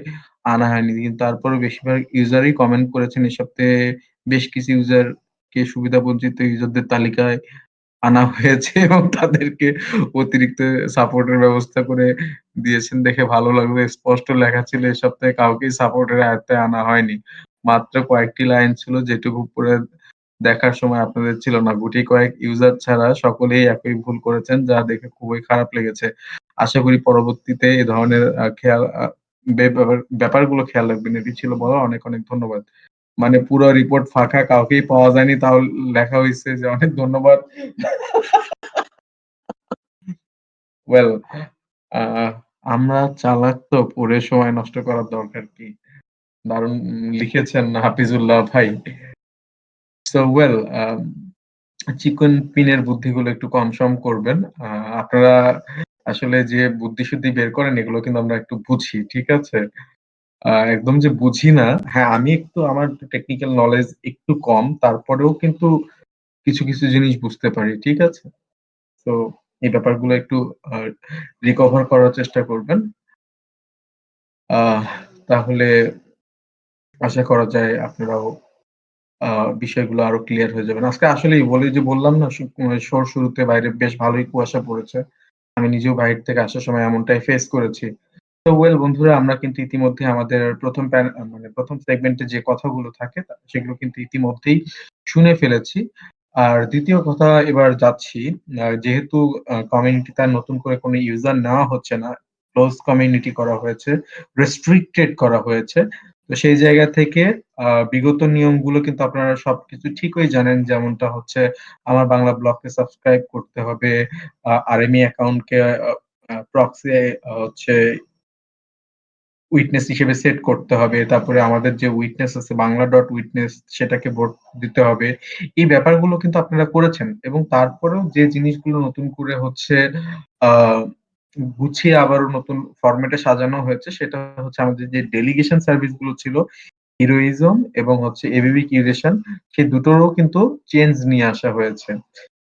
আনা হয়নি। কিন্তু তারপরেও বেশিরভাগ ইউজারই কমেন্ট করেছেন এই সপ্তাহে বেশ কিছু ইউজারকে সুবিধাবঞ্চিত ইউজারদের তালিকায় আনা হয়েছে এবং তাদেরকে অতিরিক্ত সাপোর্টের ব্যবস্থা করে দিয়েছেন দেখে ভালো লাগলো। স্পষ্ট লেখা ছিল এই সপ্তাহে কাউকেই সাপোর্টের আওতায় আনা হয়নি। মাত্র কয়েকটি লাইন ছিল যেটুকু পড়ে দেখার সময় আপনাদের ছিল না। গুটি কয়েক ইউজার ছাড়া সকলেই একই ভুল করেছেন, যা দেখে খুবই খারাপ লেগেছে। আশা করি পরবর্তীতে এ ধরনের খেয়াল ব্যাপারগুলো খেয়াল রাখবেন। এটি ছিল বলা। অনেক, অনেক ধন্যবাদ। মানে পুরো রিপোর্ট ফাঁকা, কাউকেই পাওয়া যায়নি, তাও লেখা হইছে যে অনেক ধন্যবাদ। ওয়েল, আ আমরা চালাক তো পড়ে সময় নষ্ট করার দরকার কি? দারুণ লিখেছেন হাফিজুল্লাহ ভাই। সো ওয়েল, চিকন পিনের বুদ্ধিগুলো একটু কম-সম করবেন। আপনারা আসলে যে বুদ্ধি-শুদ্ধি বের করেন এগুলো কিন্তু আমরা একটু বুঝি। ঠিক আছে? একদম যে বুঝি না, হ্যাঁ, আমি একটু, আমার টেকনিক্যাল নলেজ একটু কম। তারপরেও কিন্তু কিছু, কিছু জিনিস বুঝতে পারি। ঠিক আছে? তো এই ব্যাপারগুলো একটু আ রিকভার করার চেষ্টা করবেন। আহ তাহলে আশা করা যায় আপনারাও আ বিষয়গুলো আরো ক্লিয়ার হয়ে যাবেন। আজকে আসলেই বললাম না, শোর শুরুতে বাইরে বেশ ভালোই কুয়াশা পড়েছে। আমি নিজেও বাইরে থেকে আসার সময় এমনটাই ফেস করেছি। তো ওয়েল বন্ধুরা, আমরা কিন্তু ইতিমধ্যে আমাদের ১ম সেগমেন্টে যে কথাগুলো থাকে সেগুলো কিন্তু ইতিমধ্যেই শুনে ফেলেছি। আর ২য় কথা এবার যাচ্ছি। যেহেতু কমিউনিটিতে আর নতুন করে কোনো ইউজার নেওয়া হচ্ছে না। ক্লোজ কমিউনিটি করা হয়েছে, রেস্ট্রিক্টেড করা হয়েছে। তো সেই জায়গা থেকে বিগত নিয়মগুলো কিন্তু আপনারা সবকিছু ঠিকই জানেন। যেমনটা হচ্ছে, আমার বাংলা ব্লগকে সাবস্ক্রাইব করতে হবে, আরএমই অ্যাকাউন্টকে প্রক্সি হচ্ছে উইটনেস হিসেবে সেট করতে হবে। তারপরে আমাদের যে উইটনেস আছে বাংলা.উইটনেস, সেটাকে ভোট দিতে হবে। এই ব্যাপারগুলো কিন্তু আপনারা করেছেন, এবং তারপরেও যে জিনিসগুলো নতুন করে হচ্ছে আ গুছিয়ে আবারও নতুন ফরমেটে সাজানো হয়েছে, সেটা হচ্ছে আমাদের যে ডেলিগেশন সার্ভিস গুলো ছিল, হিরোইজম এবং হচ্ছে এবিবি কিউরেশন, সেই দুটোরও কিন্তু চেঞ্জ নিয়ে আসা হয়েছে।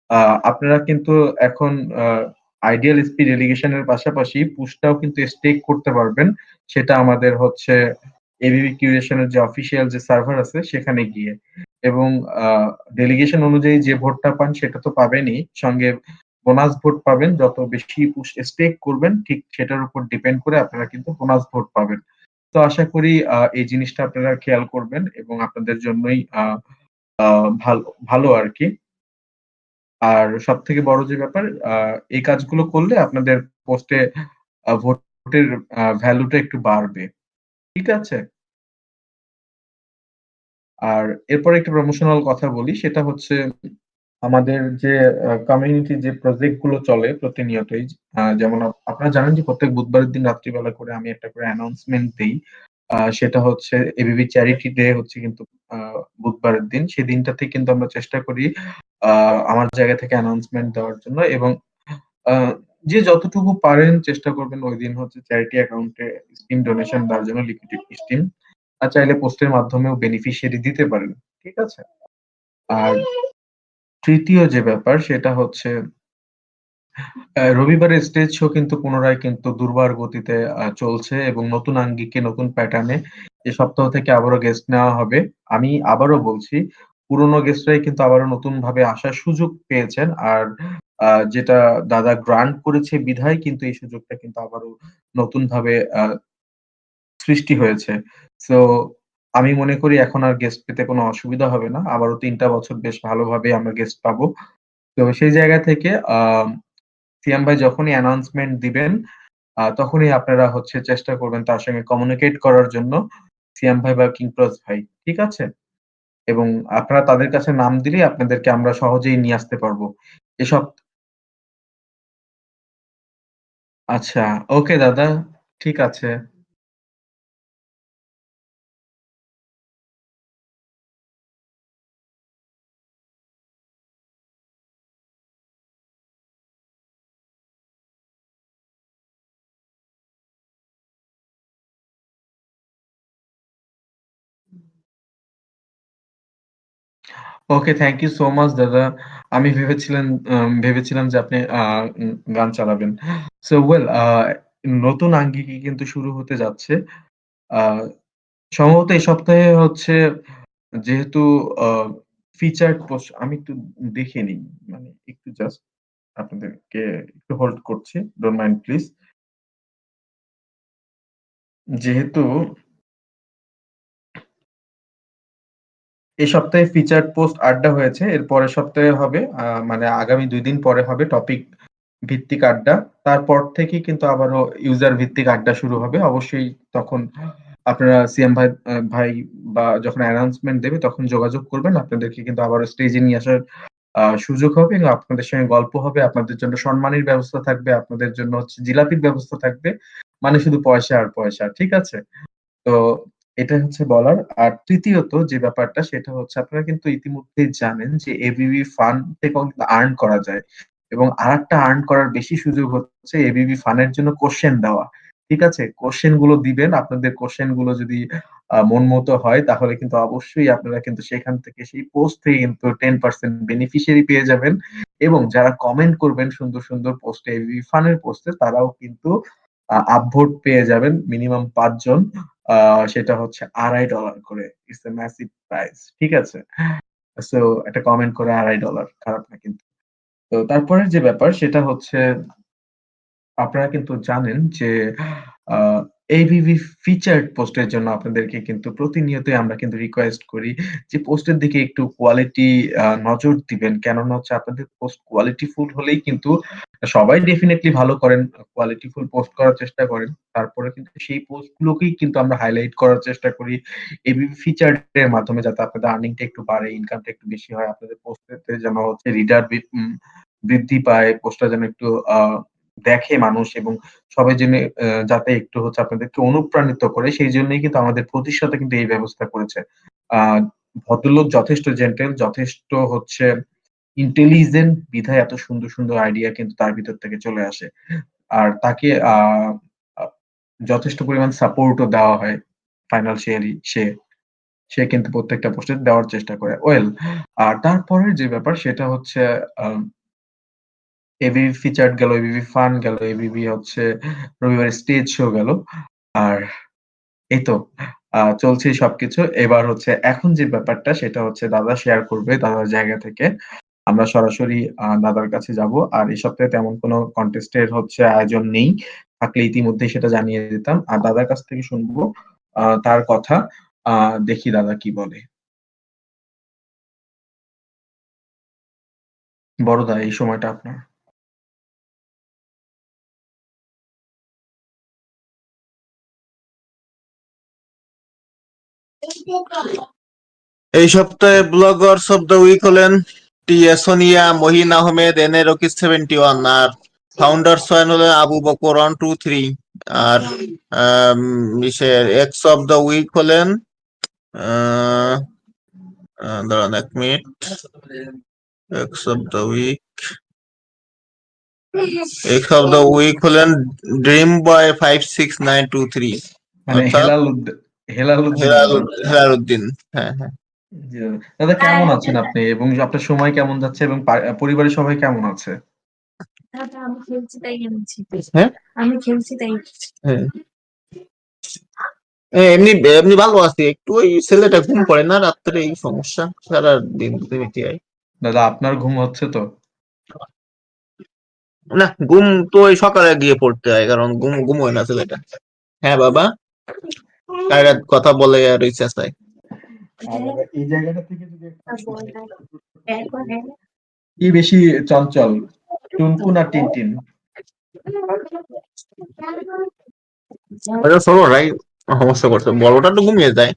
আ আপনারা কিন্তু এখন আ আইডিয়াল স্পিড রেলিগেশন এর পাশাপাশি পুশটাও কিন্তু স্টেক করতে পারবেন। সেটা আমাদের হচ্ছে এবিবি কিউরেশন এর যে অফিসিয়াল যে সার্ভার আছে সেখানে গিয়ে। এবং আ ডেলিগেশন অনুযায়ী যে ভোটটা পান সেটা তো পাবেনই। সঙ্গে বোনাস ভোট পাবেন। যত বেশি পুশ স্টেক করবেন ঠিক সেটার উপর ডিপেন্ড করে আপনারা কিন্তু বোনাস ভোট পাবেন। তো আশা করি এই জিনিসটা আপনারা খেয়াল করবেন এবং আপনাদের জন্যই আ আ ভালো ভালো আরকি। আর সবথেকে বড় যে ব্যাপার, আ এই কাজগুলো করলে আপনাদের পোস্টে ভোটের ভ্যালুটা একটু বাড়বে। ঠিক আছে? আর এরপরে একটা প্রমোশনাল কথা বলি, সেটা হচ্ছে আমাদের যে কমিউনিটি যে প্রজেক্ট গুলো চলে প্রতিনিয়তই, যেমন আপনারা জানেন যে প্রত্যেক বুধবারের দিন রাত্রিবেলা করে আমি একটা করে অ্যানাউন্সমেন্ট দেই। সেটা হচ্ছে এবিবি চ্যারিটি ডে হচ্ছে কিন্তু বুধবারের দিন। সেই দিনটাতে কিন্তু আমরা চেষ্টা করি আ আমার জায়গা থেকে অ্যানাউন্সমেন্ট দেওয়ার জন্য এবং আ যে যতটুকু পারেন চেষ্টা করবেন ঐদিন হচ্ছে চ্যারিটি অ্যাকাউন্টে স্টিম ডোনেশন দেওয়ার জন্য লিকুইড স্টিম। চাইলে পোস্টের মাধ্যমেও বেনিফিশিয়ারি দিতে পারেন। ঠিক আছে? আর ৩য় যে ব্যাপার সেটা হচ্ছে রবিবারের স্টেজ শো কিন্তু পুনরায় কিন্তু দুর্বার গতিতে চলছে এবং নতুন আঙ্গিকে নতুন প্যাটার্ন এ এ সপ্তাহ থেকে আবারও গেস্ট নেওয়া হবে। আমি আবারও বলছি, পুরনো গেস্টরাই কিন্তু আবারও নতুনভাবে আসার সুযোগ পেয়েছেন। আর যেটা দাদা গ্রান্ট করেছে বিধায় কিন্তু এই সুযোগটা কিন্তু আবারও নতুনভাবে সৃষ্টি হয়েছে। সো আমি মনে করি এখন আর গেস্ট পেতে কোনো অসুবিধা হবে না। আবারও ৩ টা বছর বেশ ভালোভাবে আমরা গেস্ট পাবো। তো সেই জায়গা থেকে সিয়াম ভাই যখনই অ্যানাউন্সমেন্ট দিবেন, তখনই আপনারা হচ্ছে চেষ্টা করবেন তার সঙ্গে কমিউনিকেট করার জন্য সিয়াম ভাই বা কিংক্রস ভাই। ঠিক আছে? এবং আপনারা তাদের কাছে নাম দিলেই আপনাদেরকে আমরা সহজেই নিয়ে আসতে পারবো। এসব আচ্ছা, ওকে দাদা। ঠিক আছে। ওকে, থ্যাংক ইউ সো মাচ দাদা। আমি ভেবেছিলাম যে আপনি গান চালাবেন। সো ওয়েল নতুন আঙ্গিকে কিন্তু শুরু হতে যাচ্ছে। আ সম্ভবত এই সপ্তাহে হচ্ছে যেহেতু আ ফিচারড পোস্ট আমি একটু দেখে নিই। মানে একটু জাস্ট আপনাদেরকে একটু হোল্ড করছি। Don't mind please. যেহেতু এই সপ্তাহে ফিচারড পোস্ট আড্ডা হয়েছে। এর পরের সপ্তাহে হবে মানে আগামী ২ দিন পরে হবে টপিক ভিত্তিক আড্ডা। তারপর থেকেই কিন্তু আবারও ইউজার ভিত্তিক আড্ডা শুরু হবে। অবশ্যই তখন আপনারা সিএম ভাই বা যখন অ্যানাউন্সমেন্ট দেবে তখন যোগাযোগ করবেন। আপনাদেরকে কিন্তু আবারও স্টেজে নিয়ে আসার সুযোগ হবে এবং আপনাদের সঙ্গে গল্প হবে। আপনাদের জন্য সম্মানীর ব্যবস্থা থাকবে। আপনাদের জন্য হচ্ছে জিলাপির ব্যবস্থা থাকবে। মানে শুধু পয়সা আর পয়সা। ঠিক আছে? তো এটা হচ্ছে বলার। আর তৃতীয়ত যে ব্যাপারটা সেটা হচ্ছে আপনারা কিন্তু ইতিমধ্যেই জানেন যে এবিবি ফান্ড থেকেও কিন্তু আর্ন করা যায়। এবং আরেকটা আর্ন করার বেশি সুযোগ হচ্ছে এবিবি ফান্ড এর জন্য কোয়েশ্চেন দেওয়া। ঠিক আছে? কোয়েশ্চেন গুলো দিবেন। আপনাদের কোয়েশ্চেন গুলো যদি মন মতো হয় তাহলে কিন্তু অবশ্যই আপনারা কিন্তু সেখান থেকে সেই পোস্ট থেকে কিন্তু 10% বেনিফিশিয়ারি পেয়ে যাবেন। এবং যারা কমেন্ট করবেন সুন্দর, সুন্দর পোস্টে এবিবি ফান্ড এর পোস্টে তারাও কিন্তু আপভোট পেয়ে যাবেন মিনিমাম ৫ জন। আ সেটা হচ্ছে $২.৫ করে। ইটস a massive prize ঠিক আছে? সো একটা কমেন্ট করে $২.৫ খারাপ না কিন্তু। তো তারপরের যে ব্যাপার সেটা হচ্ছে আপনারা কিন্তু জানেন যে আ ABV ফিচারড পোস্টের জন্য আপনাদেরকে কিন্তু প্রতিনিয়তই আমরা কিন্তু রিকোয়েস্ট করি যে পোস্টের দিকে একটু কোয়ালিটি নজর দিবেন। কেননা হচ্ছে আপনাদের পোস্ট কোয়ালিটিফুল হলেই কিন্তু সবাই ডেফিনিটলি ভালো করেন। কোয়ালিটিফুল পোস্ট করার চেষ্টা করেন। তারপরে কিন্তু সেই পোস্ট গুলোকেই কিন্তু আমরা হাইলাইট করার চেষ্টা করি। ABV ফিচারড এর মাধ্যমে যাতে আপনাদের আর্নিং টা একটু বাড়ে, ইনকামটা একটু বেশি হয়। আপনাদের পোস্টেতে যেন হচ্ছে রিডার বৃদ্ধি পায়। পোস্টটা যেন একটু দেখে মানুষ এবং সবাই জেনে যাতে একটু হচ্ছে আপনাদেরকে অনুপ্রাণিত করে সেইজন্যই কিন্তু আমাদের প্রতিষ্ঠাতা কিন্তু এই ব্যবস্থা করেছে। আ ভদ্রলোক যথেষ্ট জেন্টেল, যথেষ্ট হচ্ছে ইন্টেলিজেন্ট বিধায় এত সুন্দর, সুন্দর আইডিয়া কিন্তু তার ভিতর থেকে চলে আসে। আর তাকে আ যথেষ্ট পরিমাণ সাপোর্ট ও দেওয়া হয় ফাইন্যান্সিয়ালি সে কিন্তু প্রত্যেকটা পোস্টে দেওয়ার চেষ্টা করে। ওয়েল তারপরের যে ব্যাপার সেটা হচ্ছে আ এবিবি ফিচারড গেল, এবিবি ফান গেল, এবিবি হচ্ছে রবিবারের স্টেজ শো গেল। আর এই তো চলছেই সবকিছু। এবার হচ্ছে এখন যে ব্যাপারটা সেটা হচ্ছে দাদা শেয়ার করবে দাদার জায়গা থেকে। আমরা সরাসরি দাদার কাছে যাব। আর এই সপ্তাহে তেমন কোনো কনটেস্ট এর হচ্ছে আয়োজন নেই। থাকলে ইতিমধ্যেই সেটা জানিয়ে দিতাম। আর দাদার কাছ থেকে শুনবো তার কথা। আ দেখি দাদা কি বলে। বড়দা এই সময়টা আপনার। এই সপ্তাহে ব্লগার্স অব দ্য উইক হলেন T A Sonia, Mohin Ahmed, N A রকিস 71 আর ফাউন্ডার্স হলেন আবু বকর 1 2 3 আর এক্স অফ দ্য উইক হলেন আহ, দাঁড়ান 1 মিনিট। এক্স অফ দ্য উইক হলেন ড্রিম বয় 56923, মানে অর্থাৎ হেলালুদ্দিন দাদা। হেলালুদ্দিন। হ্যাঁ হ্যাঁ, জি দাদা। দাদা কেমন আছেন আপনি এবং আপনার সময় কেমন যাচ্ছে এবং পরিবারের সবাই কেমন আছে? দাদা আমি খেলছি তাই এনেছি। হ্যাঁ আমি খেলছি তাই। হ্যাঁ। এমনি এমনি ভালো আছি, একটু ওই ছেলেটা ঘুম পড়ে না রাত্রে, এই সমস্যা সারা দিন মিটিয়ে। দাদা আপনার ঘুম হচ্ছে তো? না, ঘুম তো ওই সকালে গিয়ে পড়তে হয়, কারণ ঘুম হয় না ছেলেটা। হ্যাঁ বাবা, কায়রা কথা বলে আর ওই চেষ্টায়। এই জায়গাটা থেকে যদি একবার কি বেশি চঞ্চল, টুনটুন না টিনটিন? ওটা ছোটটাই সমস্যা করছে, বড়টা তো ঘুমিয়ে যায়,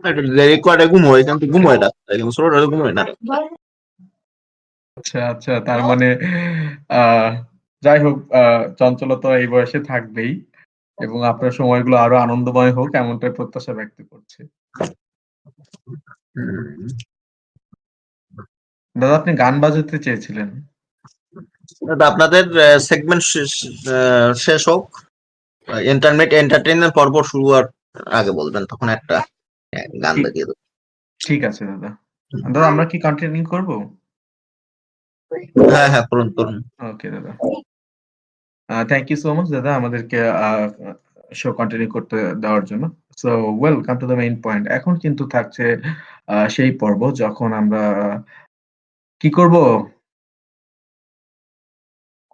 একটু দেরি করে ঘুম হয়, কিন্তু ঘুম হয় না, কিন্তু ছোটটা তো ঘুম হয় না। আচ্ছা আচ্ছা, তার মানে যাই হোক, চঞ্চলতা এই বয়সে থাকবেই এবং আপনার সময়গুলো আরো আনন্দময় হোক এমনটাই প্রত্যাশা ব্যক্ত করছি। দাদা আপনি গান বাজাতে চেয়েছিলেন। দাদা আপনাদের সেগমেন্ট শেষ হোক, এন্টারটেইনমেন্ট পর্ব শুরু হওয়ার আগে বলবেন, তখন একটা গান ঠিক বাজিয়ে দেবো। ঠিক আছে দাদা। দাদা আমরা কি কন্টিনিউ করব? হ্যাঁ হ্যাঁ, করুন করুন। ওকে দাদা। থ্যাংক ইউ সো মাচ দাদা আমাদেরকে শো কন্টিনিউ করতে দেওয়ার জন্য। So welcome to the main point. এখন কিন্তু থাকছে সেই পর্ব যখন আমরা কি করব?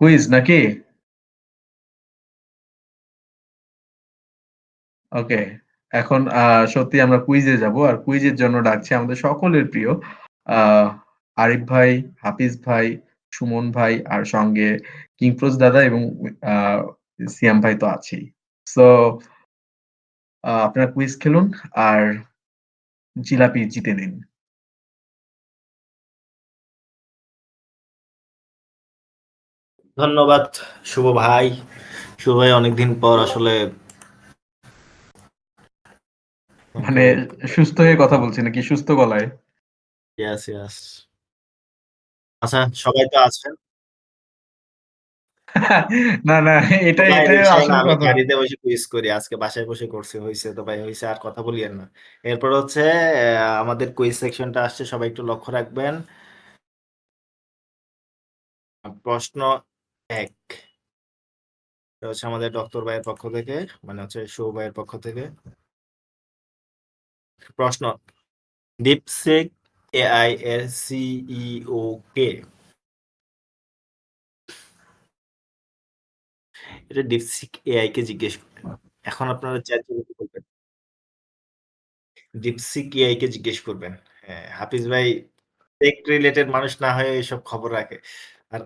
কুইজ নাকি? ওকে। এখন সত্যি আমরা কুইজে যাব। আর কুইজের জন্য ডাকছি আমাদের সকলের প্রিয় আ আরিফ ভাই, হাফিজ ভাই, সুমন ভাই আর সঙ্গে কিংফরোজ দাদা এবং আ সিয়াম ভাই তো আছেই। সো আপনারা কুইজ খেলুন আর জিলাপি জিতে নিন। ধন্যবাদ শুভ ভাই। শুভ ভাই অনেকদিন পর আসলে মানে সুস্থ হয়ে কথা বলছি নাকি সুস্থ গলায়? ইয়াস ইয়াস। আচ্ছা সবাই তো আছেন। না, না এটাই ভাই এটাই রিকশায় না, আসল আমি কথা। গাড়িতে বসে কুইজ করি। আজকে বাসায় বসে করছি, হইছে তো ভাই, হইছে, আর কথা বলিয়েন না। এরপর হচ্ছে আমাদের কুইজ সেকশনটা আসছে, সবাই একটু লক্ষ্য রাখবেন। প্রশ্ন ১ এটা হচ্ছে আমাদের ডক্টর ভাইয়ের পক্ষ থেকে, মানে হচ্ছে শুভ ভাইয়ের পক্ষ থেকে। প্রশ্ন: ডিপসিক এআই এর সিইও কে? এটা ডিপসিক এআই কে জিজ্ঞেস করেন। এখন আপনারা চ্যাটজিপিটি করবেন। ডিপসিক এআই কে জিজ্ঞেস করবেন। হ্যাঁ, হাফিজ ভাই টেক রিলেটেড মানুষ না হয়ে এসব খবর রাখে। আর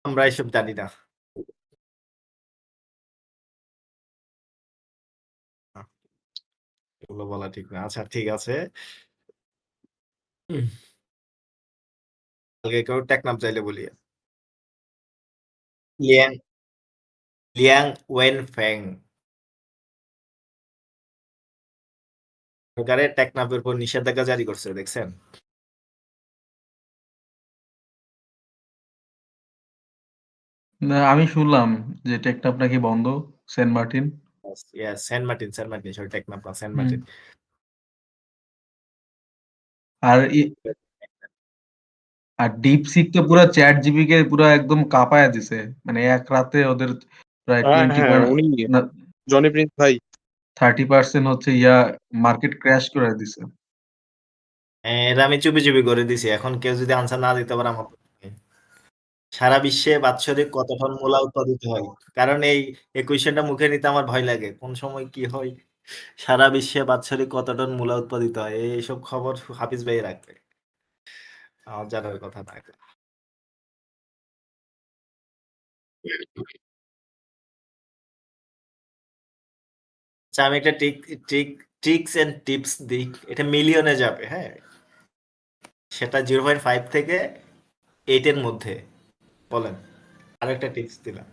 আমরা এসব জানি না। এগুলো বলা ঠিক না। আচ্ছা ঠিক আছে। হুম, কালকে কেউ টেকনাম চাইলে বলি। লিয়াং লিয়াং ওয়েনফেং সরকারের টেকনাফের উপর নিষেধাজ্ঞা জারি করছে, দেখছেন? না আমি শুনলাম যে টেকনাফ নাকি বন্ধ, সেন্ট মার্টিন। ইয়েস, সেন্ট মার্টিন, সরি টেকনাফ না, সেন্ট হুম। মার্টিন। আর আর ডিপসিক তো পুরা চ্যাট জিপি কে পুরা একদম কাঁপায়া দিছে। মানে এক রাতে ওদের প্রায় হ্যাঁ 20 হ্যাঁ, উনি না জনি প্রিন্স ভাই। 30% হচ্ছে মার্কেট ক্র্যাশ করে দিছে। এটা আমি চুপি চুপি করে দিছি। এখন কেউ যদি আনসার না দিতে পারে আমার সারা বিশ্বে বাৎসরিক কত টন মূলা উৎপাদিত হয়? কারণ এই কোয়েশ্চেনটা মুখে নিতে আমার ভয় লাগে। কোন সময় কি হয়? সারা বিশ্বে বাৎসরিক কত টন মূলা উৎপাদিত হয়? এইসব খবর হাফিজ ভাই রাখবে। আমার জানার কথা না। আচ্ছা আমি একটা ট্রিক্স এন্ড টিপস দিই। এটা মিলিয়নে যাবে, হ্যাঁ? সেটা 0.5 থেকে 8 এর মধ্যে। বলেন। আরেকটা টিপস দিলাম।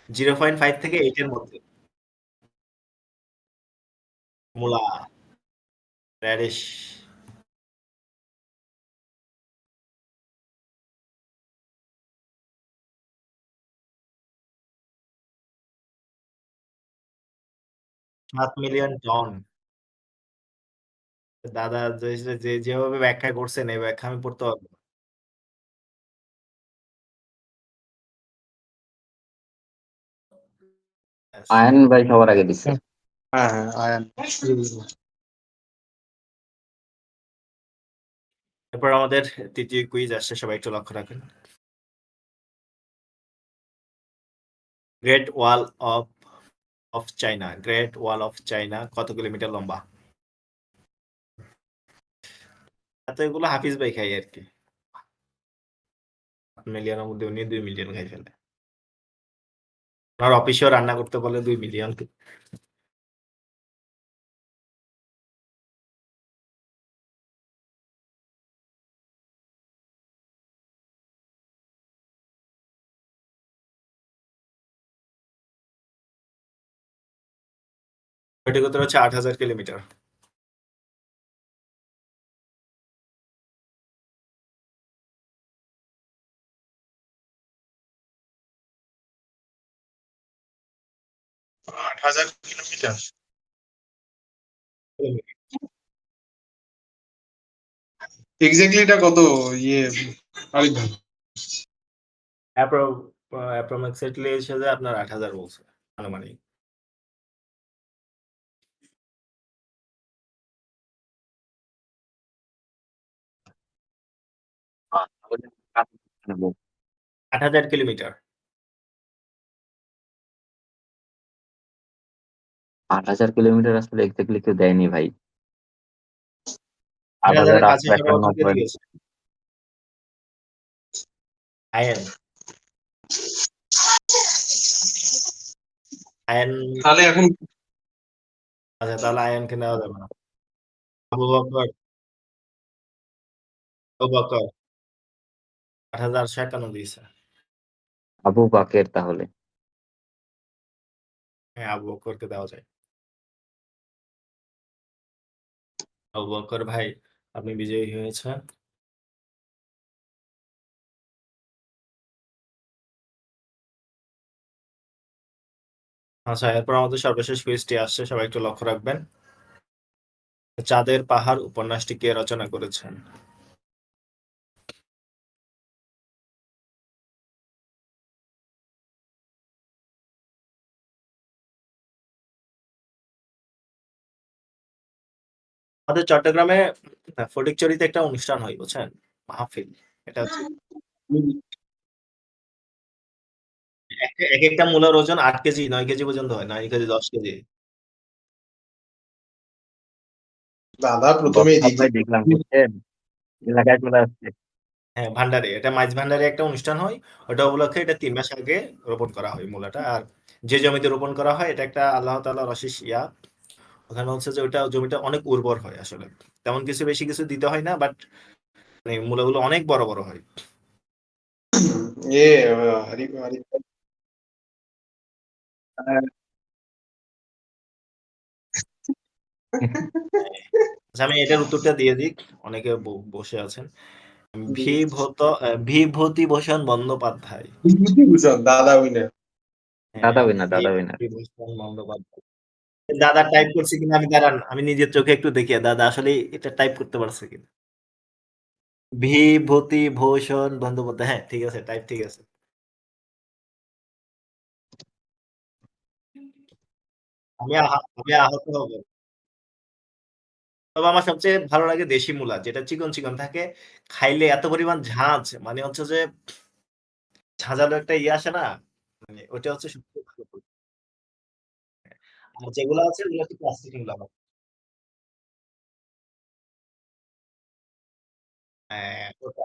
0.5 থেকে 8 এর মধ্যে। মূলা, রেডিশ। $7 million ton. দাদা যেভাবে ব্যাখ্যা করছেন এই ব্যাখ্যা আমি পড়তে পারবো না। ব্যাস। আয়ন ভাই সবার আগে দিচ্ছে। হ্যাঁ হ্যাঁ আয়ান এরপর আমাদের তৃতীয় কুইজ আসছে, সবাই একটু লক্ষ্য রাখেন। Great wall of China, great wall of চাইনা কত কিলোমিটার লম্বা? এত এগুলো হাফিজ ভাই খাই আর কি। 7 মিলিয়নের মধ্যে উনি 2 মিলিয়ন খাই ফেলে। ওনার অফিসেও রান্না করতে বলে 2 মিলিয়ন। সঠিক উত্তর হচ্ছে 8,000 কিলোমিটার। আট হাজার কিলোমিটার এক্স্যাক্টলি এটা কত ইয়ে আরিফ ভাই? অ্যাপ্রক্সিমেটলি হিসেবে আপনার 8,000 বলছে আনুমানিক। তাহলে 8,000 কিলোমিটার। 8,000 কিলোমিটার আসলে এক্স্যাক্টলি কেউ দেয়নি ভাই। 8,000 কাছে সবার 8,851 অনেকে পয়েন্ট। দিয়েছে। আয়ন আয়ন তাহলে এখন আচ্ছা, তাহলে আয়নকে নেওয়া যাবে না। আবু বকর, আবু বকর 8,851 দিয়েছে। আবু বাকের তাহলে। হ্যাঁ, আবু বকরকে দেওয়া যায়। আবু বকর ভাই, আপনি বিজয়ী হয়েছেন। আচ্ছা, এরপর আমাদের সর্বশেষ কুইজটি আসছে, সবাই একটু লক্ষ্য রাখবেন। চাঁদের পাহাড় উপন্যাসটি কে রচনা করেছেন? আমাদের চট্টগ্রামে ফটিকছড়িতে একটা অনুষ্ঠান হয়, বুঝছেন, মাহফিল। এটা হচ্ছে এক একটা মূলার ওজন 8 কেজি 9 কেজি পর্যন্ত হয়, 9 কেজি 10 কেজি। দাদা প্রথমেই বক্তা দিকে ভাই দেখলাম বুঝছেন, এলাকায় চলে আসছে। হ্যাঁ, ভান্ডারে, এটা মাইজ ভান্ডারে একটা অনুষ্ঠান হয়। ওটা উপলক্ষে এটা 3 মাস আগে রোপণ করা হয় মূলাটা। আর যে জমিতে রোপণ করা হয় এটা একটা আল্লাহ তাআলার অশেষ ইয়া। ওখানে হচ্ছে যে ওইটা জমিটা অনেক উর্বর হয় আসলে। তেমন কিছু বেশি কিছু দিতে হয় না, বাট মানে মূলাগুলো অনেক বড় বড় হয়। এ আরিফ আরিফ ভাই, আচ্ছা, আমি এটার উত্তরটা দিয়ে দিই, অনেকে বসে আছেন। বিভূতিভূষণ বন্দ্যোপাধ্যায়। বিভূতিভূষণ দাদা উইনার। দাদা হ্যাঁ, উইনার, দাদা উইনার। বিভূতিভূষণ বন্দ্যোপাধ্যায়। দাদা টাইপ করছে কিনা আমি দাঁড়ান, আমি নিজের চোখে একটু দেখি দাদা আসলে এটা টাইপ করতে পারছে কিনা। বিভূতিভূষণ বন্দ্যোপাধ্যায়, হ্যাঁ ঠিক আছে, টাইপ ঠিক আছে। আমি আহত হব। তবে আমার সবচেয়ে ভালো লাগে দেশি মূলা, যেটা চিকন চিকন থাকে, খাইলে এত পরিমাণ ঝাঁঝ, মানে হচ্ছে যে ঝাঁঝালো একটা ইয়ে আসে না, মানে ওটা হচ্ছে সবচেয়ে ভালো। আর যেগুলো আছে ওগুলো হচ্ছে প্লাস্টিক মূলা। হ্যাঁ, ওটা।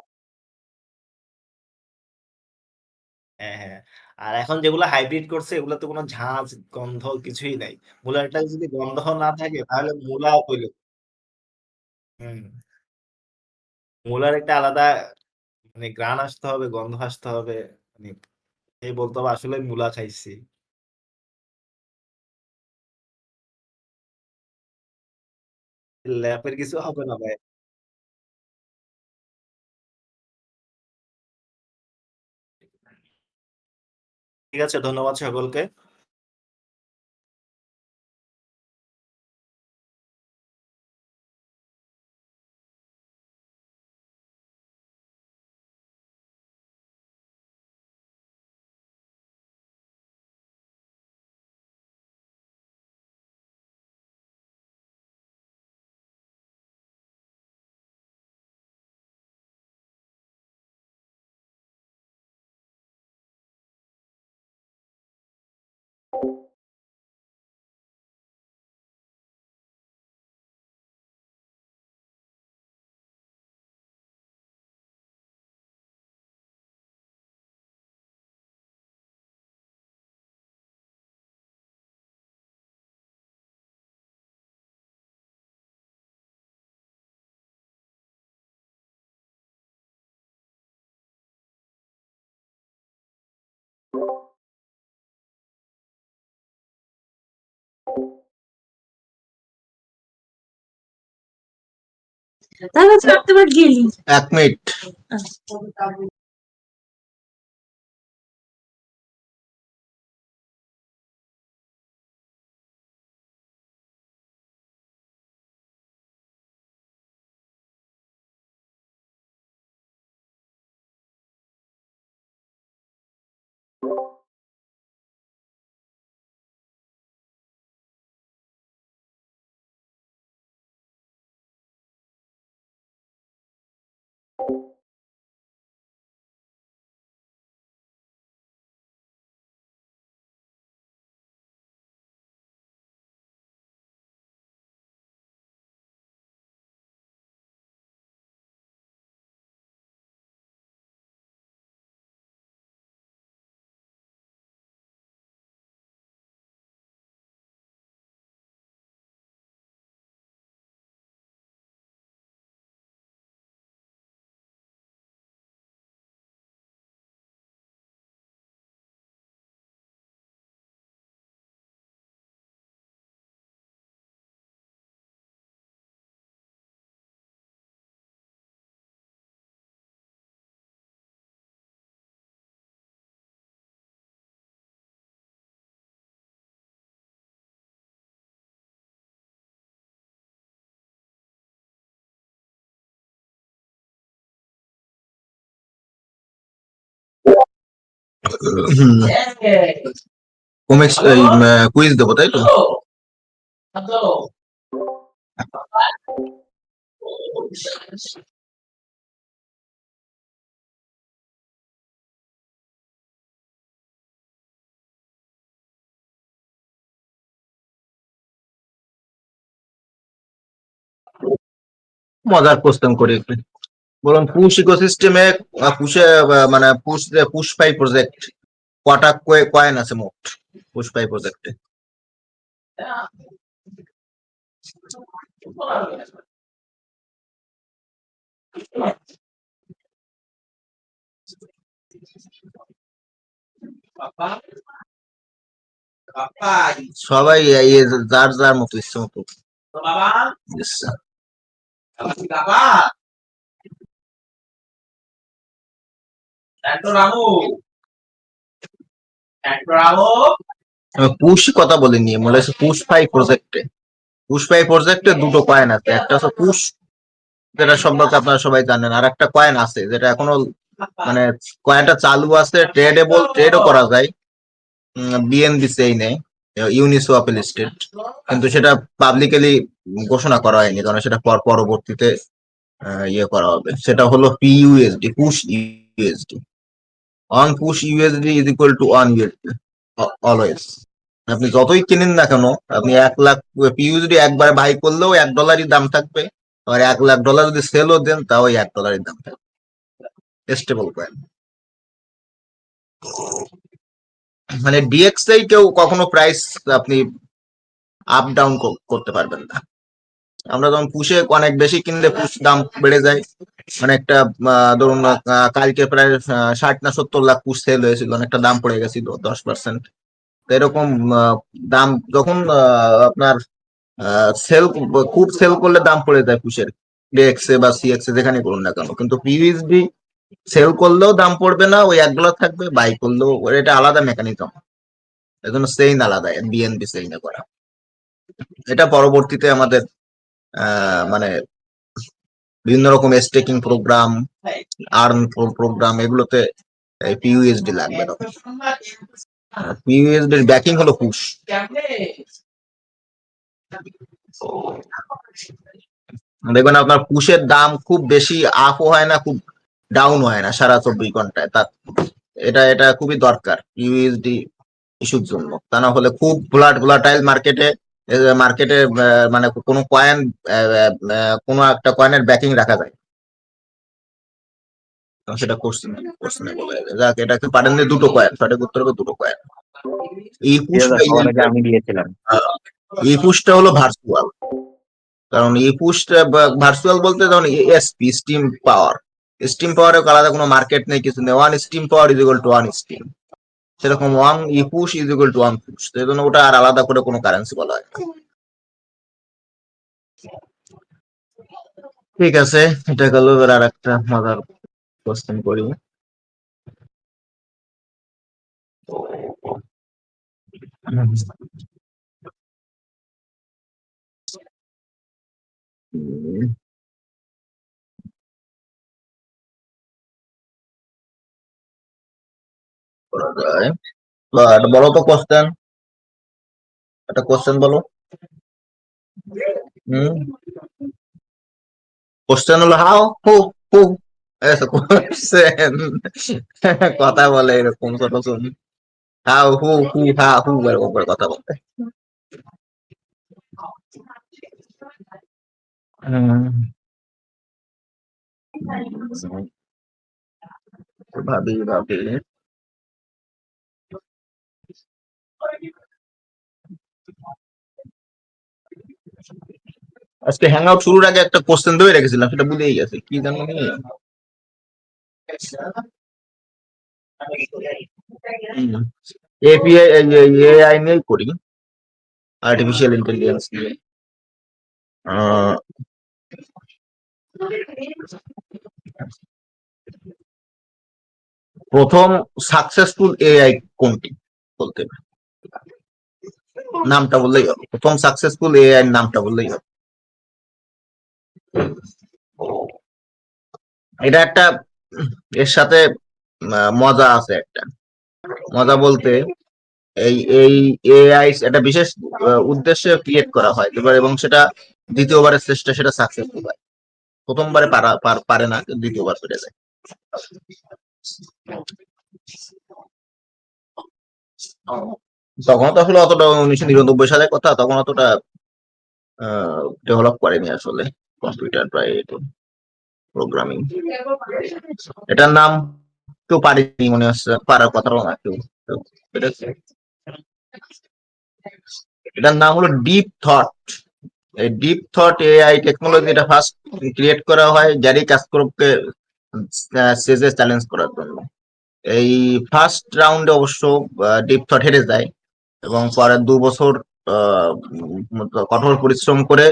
হ্যাঁ, হ্যাঁ। আর এখন যেগুলো হাইব্রিড করছে এগুলোতে কোনো ঝাঁঝ, গন্ধ কিছুই নাই। মূলাটা যদি গন্ধ না থাকে তাহলে মূলা কইলো। হুম। মূলার একটা আলাদা মানে ঘ্রাণ আসতে হবে, গন্ধ আসতে হবে। মানে এই বলতে হবে আসলে মূলা খাইছি। ল্যাপের কিছু হবে না ভাই। ঠিক আছে, ধন্যবাদ সকলকে। তাহলে তো তোমার গেলি 1 মিনিট। কমিক্স কুইজ দেবো, তাই তো? মজার কোশ্চেন করি একটু। বলুন, পুশ ইকোসিস্টেমে পুশে মানে পুশ পাই প্রজেক্ট কটা কয়েন আছে মোট পুশ পাই প্রজেক্টে? সবাই যার যার মতো ইচ্ছে মতো। Yes, sir. পুশ কথা বলিনি, মনে হচ্ছে পুশ পাই প্রজেক্টে। পুশ পাই প্রজেক্টে দুটো কয়েন আছে, একটা হচ্ছে পুশ, যেটা সম্পর্কে আপনারা সবাই জানেন, আর একটা কয়েন আছে যেটা এখনো মানে কয়েনটা চালু আছে, ট্রেডও করা যায় বিএনবি চেইনে, ইউনিসোয়াপ লিস্টেড, কিন্তু সেটা পাবলিকলি ঘোষণা করা হয়নি, কারণ সেটা পরবর্তীতে ইয়ে করা হবে। সেটা হলো PUSD, push USD. One push USD is equal to one USD always. আপনি যতই কিনেন না কেন, আপনি 1 লাখ পিইউএসডি একবার বাই করলেও $1 দাম থাকবে, আর $1,00,000 যদি সেলও দেন তাও $1 দাম থাকবে। স্টেবল কয়েন মানে ডিএক্সআই কেউ কখনো প্রাইস আপনি আপ ডাউন করতে পারবেন না। আমরা যখন পুষে অনেক বেশি কিনলে পুষ দাম বেড়ে যায়। মানে একটা ধরুন কালকে প্রায় 60 না 70 লাখ পুষ সেল হয়েছিল, অনেকটা দাম পড়ে গেছিল 10%। এরকম দাম যখন আপনার সেল খুব সেল করলে দাম পড়ে যায় পুশের, এক্স এ বা সিএক্স এ যেখানে করুন না কেন, কিন্তু পিইউএসডি সেল করলেও দাম পড়বে না, ওই $1 থাকবে, বাই করলেও এটা আলাদা মেকানিজম, এর জন্য সেইন আলাদা, বিএনবি সেইনে করা। এটা পরবর্তীতে আমাদের মানে বিভিন্ন রকম স্টেকিং প্রোগ্রাম, আর্ন প্রোগ্রাম, এগুলোতে পিইউএসডি লাগবে। তখন পিইউএসডির ব্যাকিং হলো পুশ। দেখবেন আপনার পুশের দাম খুব বেশি আপও হয় না, খুব ডাউন হয় না সারা 24 ঘন্টায়। তার এটা খুবই দরকার ইউএসডি ইস্যুর জন্য, তা না হলে খুব ভোলাটাইল মার্কেটে মানে কোনো কয়েন, কোনো একটা কয়েনের ব্যাকিং রাখা যায়, সেটা কোশ্চেনে বলে যাক, এটাকে পারেননি দুটো কয়েন, সঠিক উত্তর হবে দুটো কয়েন। এই পুশটা সবার আগে আমি দিয়েছিলাম। এই পুশটা হলো ভার্চুয়াল, কারণ এই পুশটা ভার্চুয়াল বলতে যেমন এসপি স্টিম পাওয়ারের আলাদা কোনো মার্কেট নেই, কিছু নেই, 1 Steem power is equal to 1 Steem, সেরকম 1 e push is equal to 1 push, এই জন্য ওটা আর আলাদা করে কোনো কারেন্সি বলা হয় না। ঠিক আছে, এটা গেল। এবার আর একটা মজার কোশ্চেন করি। করা যায়, বলো তো কোশ্চেন, একটা কোশ্চেন বলো। কোশ্চেন হলো হাউ হু হু, কোশ্চেন কথা বলে এরকম ছোট শুনি, হাউ হু হু হা হু এরকম করে কথা বলতে। ভাবি আজকে হ্যাং আউট শুরুর আগে একটা কোশ্চেন ধরে রেখেছিলাম, সেটা ভুলেই গেছে, কি জানো এপিআই এআই নিয়েই করি, আর্টিফিশিয়াল ইন্টেলিজেন্স নিয়ে। প্রথম সাকসেসফুল এআই কোনটি বলতে, নামটা বললেই হবে, প্রথম সাকসেসফুল এআই নামটা বললেই হবে। এটা একটা, এর সাথে মজা আছে একটা, মজা বলতে এই এআই একটা বিশেষ উদ্দেশ্যে ক্রিয়েট করা হয় এবার, এবং সেটা দ্বিতীয়বারের চেষ্টা সেটা সাকসেসফুল হয়, প্রথমবারে পারে না, দ্বিতীয়বার পেরে যায়। তখন তো আসলে অতটা 1999 সালের কথা, তখন অতটা ডেভেলপ করেনি আসলে কম্পিউটার বা প্রোগ্রামিং। এটার নাম কেউ পারেনি মনে হচ্ছে, পারার কথাও না কেউ। এটার নাম হলো ডিপ থট। এই ডিপ থট এআই টেকনোলজি এটা ফার্স্ট ক্রিয়েট করা হয় গ্যারি কাসপারভকে স্টেজে চ্যালেঞ্জ করার জন্য। এই ফার্স্ট রাউন্ডে অবশ্য ডিপ থট হেরে যায়, এবং পরের 2 বছর কঠোর পরিশ্রম করে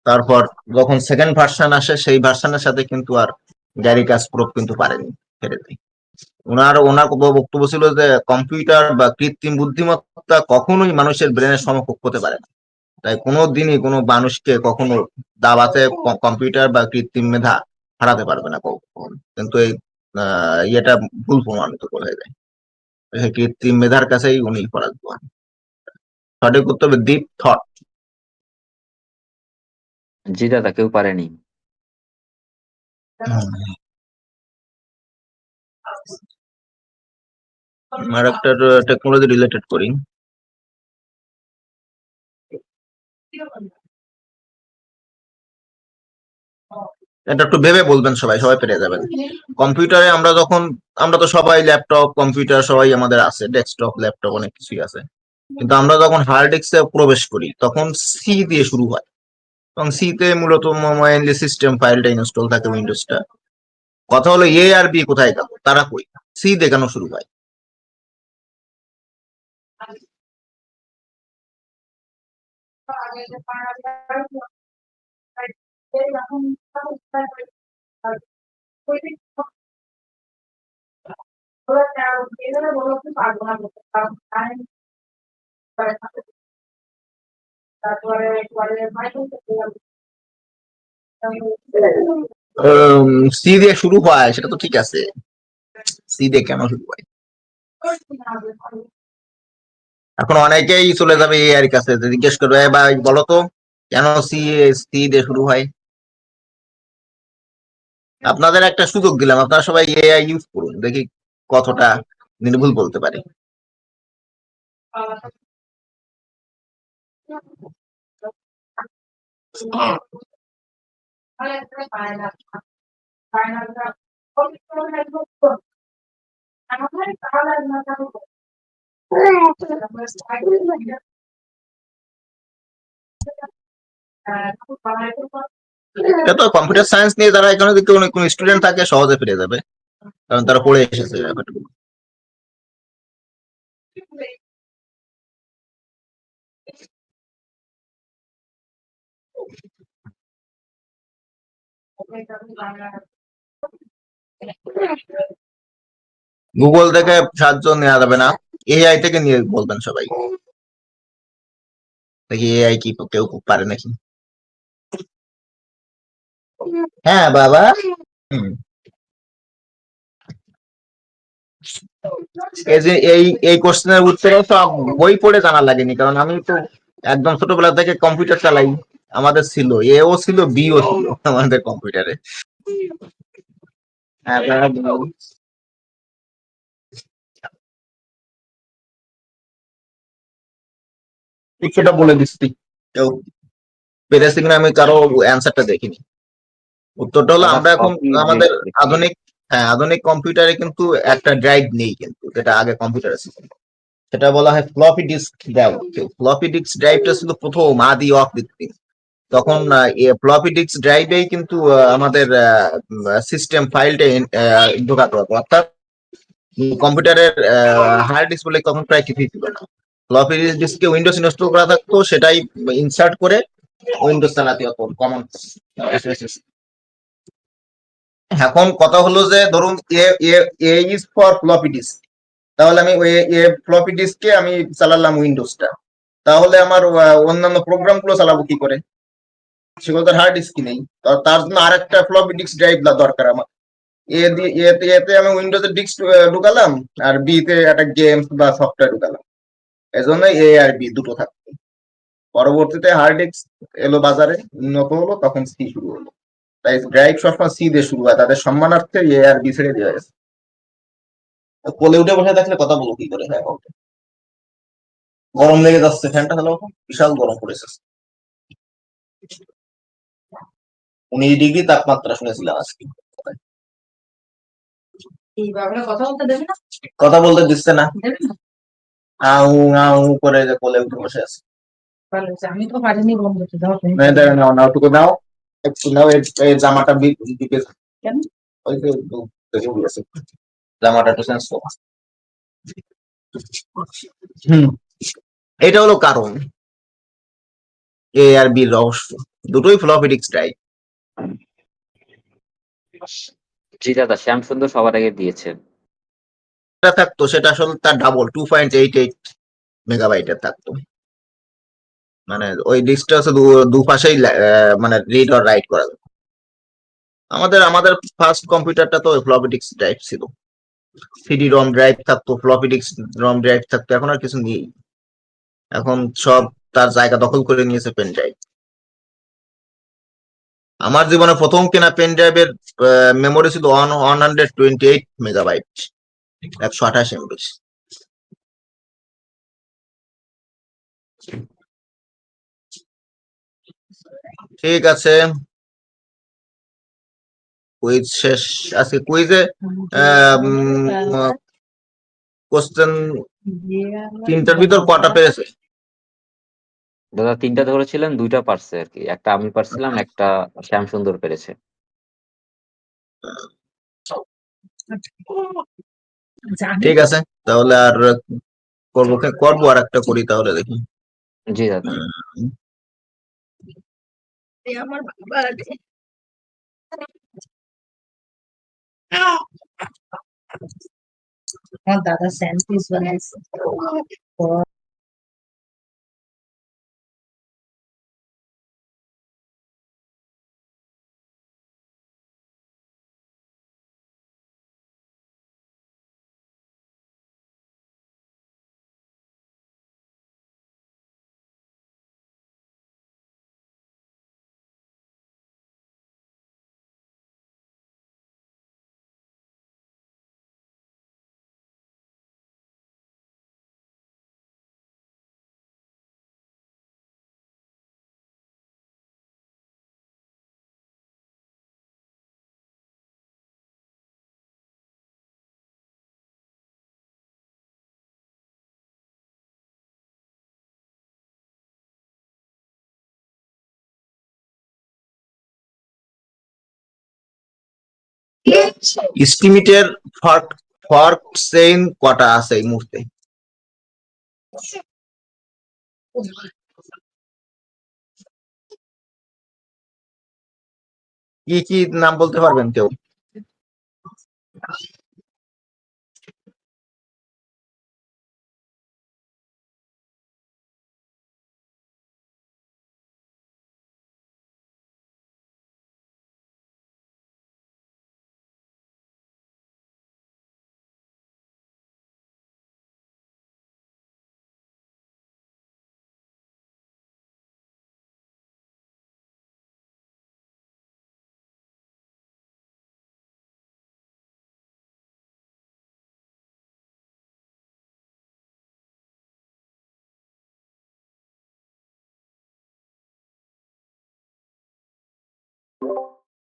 তারপর যখন সেকেন্ড ভার্সন আসে, সেই ভার্সনের সাথে কিন্তু আর গ্যারি কাসপারভ কিন্তু পারেনি, হেরে যায়। ওনার বক্তব্য ছিল যে কম্পিউটার বা কৃত্রিম বুদ্ধিমত্তা কখনোই মানুষের ব্রেনের সমকক্ষ হতে পারে না, তাই কোনো দিনই কোনো মানুষকে কখনো দাবাতে কম্পিউটার বা কৃত্রিম মেধা হারাতে পারবে না কখন। কিন্তু এই ইয়েটা ভুল প্রমাণিত করে যায়, কৃত্রিম মেধার কাছেই উনি পরাজয়। সঠিক উত্তর হবে ডিপ থট। জি দাদা, কেউ পারেনি। আর একটা টেকনোলজি রিলেটেড করি। এটা একটু ভেবে বলবেন, সবাই পেরে যাবেন। কম্পিউটারে আমরা তো সবাই ল্যাপটপ কম্পিউটার সবাই আমাদের আছে, ডেস্কটপ ল্যাপটপ অনেক কিছুই আছে, কিন্তু আমরা যখন হার্ড ডিস্কে প্রবেশ করি তখন সি দিয়ে শুরু হয়, এবং সি তে মূলত মেইনলি সিস্টেম ফাইলটা ইনস্টল থাকে, উইন্ডোজটা। কথা হলো এ আর বি কোথায় গেল, তারা কই, সি দেখানো শুরু হয়। সি দিয়ে শুরু হয় সেটা তো ঠিক আছে, সি দিয়ে কেন শুরু হয়? এখন অনেকেই চলে যাবে এ আর কাছে, জিজ্ঞেস করবে "এ ভাই বলো তো কেন সি সি দিয়ে শুরু হয়?" আপনাদের একটা সুযোগ দিলাম, আপনারা সবাই এআই ইউজ করুন, দেখি কতটা নির্ভুল বলতে পারি। এটা তো কম্পিউটার সায়েন্স নিয়ে যারা এখানে যদি কোনো স্টুডেন্ট থাকে সহজে ফিরে যাবে, কারণ তারা পড়ে এসেছে ব্যাপারটুকু। গুগল থেকে সাহায্য নেওয়া যাবে না, এআই থেকে নিয়ে বলবেন সবাই, দেখি এআই কি কেউ পারে নাকি। হ্যাঁ বাবা। হুম। এই যে এই কোশ্চেনের উত্তরও সব বই পড়ে জানা লাগেনি, কারণ আমি তো একদম ছোটবেলা থেকে কম্পিউটার চালাই, আমাদের ছিল এও ছিল বিও ছিল আমাদের কম্পিউটারে। হ্যাঁ সেটা বলে দিচ্ছি, কেউ পেরেছে কিনা আমি কারো অ্যান্সারটা দেখিনি। উত্তরটা হলো আমরা এখন আমাদের আধুনিক, হ্যাঁ আধুনিক কম্পিউটারে কিন্তু একটা ড্রাইভ নেই, কিন্তু যেটা আগে কম্পিউটারে ছিল, সেটা বলা হয় floppy disk drive. Floppy disk ড্রাইভটা ছিল প্রথম আদি অকৃত্রিম। তখন ফ্লপি ডিস্ক ড্রাইভেই কিন্তু আমাদের সিস্টেম ফাইলটা ঢোকাতে হতো, অর্থাৎ কম্পিউটারের হার্ড ডিস্ক বলে তখন প্রায় কিছুই ছিল না। ফ্লপি ডিস্কে উইন্ডোজ ইনস্টল করা থাকতো, সেটাই ইনসার্ট করে উইন্ডোজ চালাতে হতো কমন। এখন কথা হলো যে ধরুন এ ইজ ফর ফ্লপি ডিস্ক, তাহলে আমি ওই ফ্লপি ডিস্কে আমি চালালাম উইন্ডোজটা, তাহলে আমার অন্যান্য প্রোগ্রাম গুলো চালাবো কি করে? সেগুলো তো হার্ড ডিস্ক নেই, তার জন্য আরেকটা ফ্লপি ডিস্ক ড্রাইভ দরকার আমার। এতে আমি উইন্ডোজের ডিস্ক ঢুকালাম, আর বি তে একটা গেমস বা সফটওয়্যার ঢুকালাম, এই জন্য এ আর বি দুটো থাকবে। পরবর্তীতে হার্ড ডিস্ক এলো বাজারে, উন্নত হলো, তখন সি শুরু হলো। তাই ড্রাইভ সবসময় সি দিয়ে শুরু হয়, তাদের সম্মানার্থে এ আর বি ছেড়ে দেওয়া গেছে। কোলে উঠে বসে থাকলে কথা বলবো কি করে? হ্যাঁ গরম লেগে যাচ্ছে, ফ্যানটা হলো বিশাল গরম পড়েছে। 19 ডিগ্রি তাপমাত্রা শুনেছিলাম আজকে। কথা বলতে দিচ্ছে না, আউ আউ করে যে কোলে উঠে বসে আছে। আমি তো পারিনি বন্ধুকে দাও নাও নাওটুকু নাও, একটু নাও, এই জামাটা দিকে কেন? ওই যে জামাটা একটু চেঞ্জ করো। এটা হলো কারণ এ আর বি রহস্য, দুটোই ফ্লপি ডিস্ক ড্রাইভ। জি দাদা, শ্যাম সুন্দর সবার আগে দিয়েছে। থাকতো সেটা আসলে তার ডাবল 2.88 মেগাবাইটের থাকতো, মানে ওই ডিস্কটা আছে দুপাশেই মানে রিড আর রাইট করা যেত। আমাদের ফার্স্ট কম্পিউটারটা তো ফ্লপি ডিস্ক ড্রাইভ ছিল, সিডি রম ড্রাইভ থাকতো, ফ্লপি ডিস্ক রম ড্রাইভ থাকতো, এখন আর কিছু নেই, এখন সব তার জায়গা দখল করে নিয়েছে পেন ড্রাইভ। আমার জীবনে প্রথম কেনা পেন ড্রাইভের মেমোরি ছিল 128 মেগাবাইট, 128 এমবি। ঠিক আছে, কুইজ শেষ। আজকে কুইজে কোশ্চেন 3টার ভিতর কটা পেরেছে? দাদা 3টা ধরেছিলেন, 2টা পারছে আর কি, একটা আমি পারছিলাম, একটা শ্যাম সুন্দর পেরেছে। ঠিক আছে, তাহলে আর করবো আর একটা করি তাহলে দেখি। জি দাদা। আমার বাবা আমার দাদা স্যান্ডউইচ বানাইছে। এস্টিমেটের ফর্ক ফর্ক সেইন কটা আছে এই মুহূর্তে? কি কি নাম বলতে পারবেন কেউ?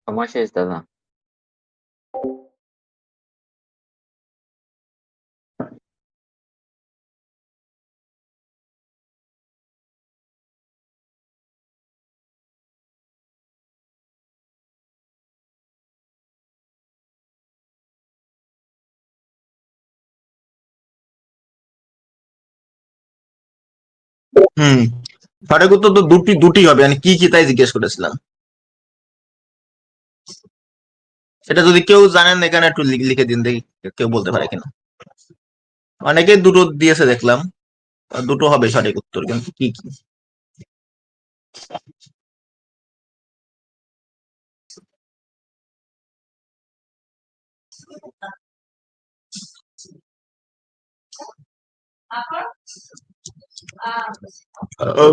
সময় শেষ দাদা। হুম, সঠিক উত্তর তো দুটি দুটি হবে, মানে কি কি তাই জিজ্ঞেস করেছিলাম। এটা যদি কেউ জানেন এখানে একটু লিখে দিন দেখি কেউ বলতে পারে কিনা। অনেকে দুটো দিয়েছে দেখলাম, দুটো হবে সঠিক উত্তর, কিন্তু কি কি?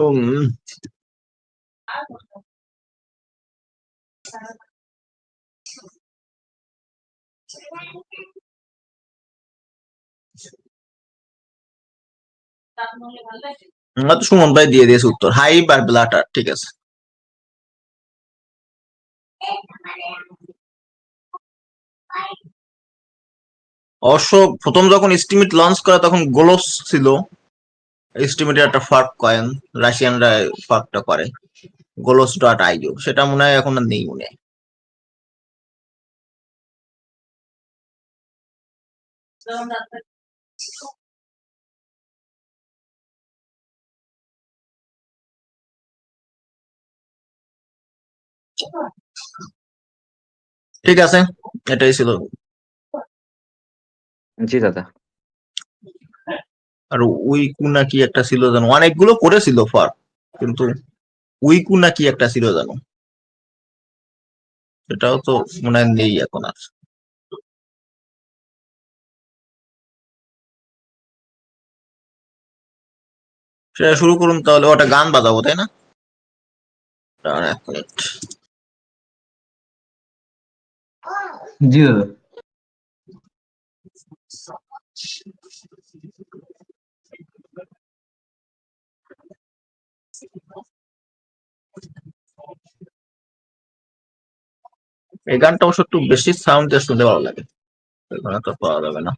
উম, তো সুমন ভাই দিয়ে দিয়েছে উত্তর, হাইব আর ব্লাটার। ঠিক আছে। অবশ্য প্রথম যখন এস্টিমেট লঞ্চ করে তখন গোলস ছিল এস্টিমেটের একটা ফার্ক কয়েন, রাশিয়ানরা ফার্কটা করে, golos.io, সেটা মনে হয় এখন আর নেই মনে হয়। ঠিক আছে, এটাই ছিল। জি দাদা। আর উইকু না কি একটা ছিল জানো, অনেকগুলো করেছিল ফার্ক, কিন্তু উইকু না কি একটা ছিল জানো, সেটাও তো মনে হয় নেই এখন আর। সেটা শুরু করুন তাহলে, ওটা গান বাজাবো তাই না? দাঁড়ান এক মিনিট। জি দাদা। এই গানটা অবশ্য একটু বেশি সাউন্ড দিয়ে শুনতে ভালো লাগে, এখানে তো পাওয়া যাবে না।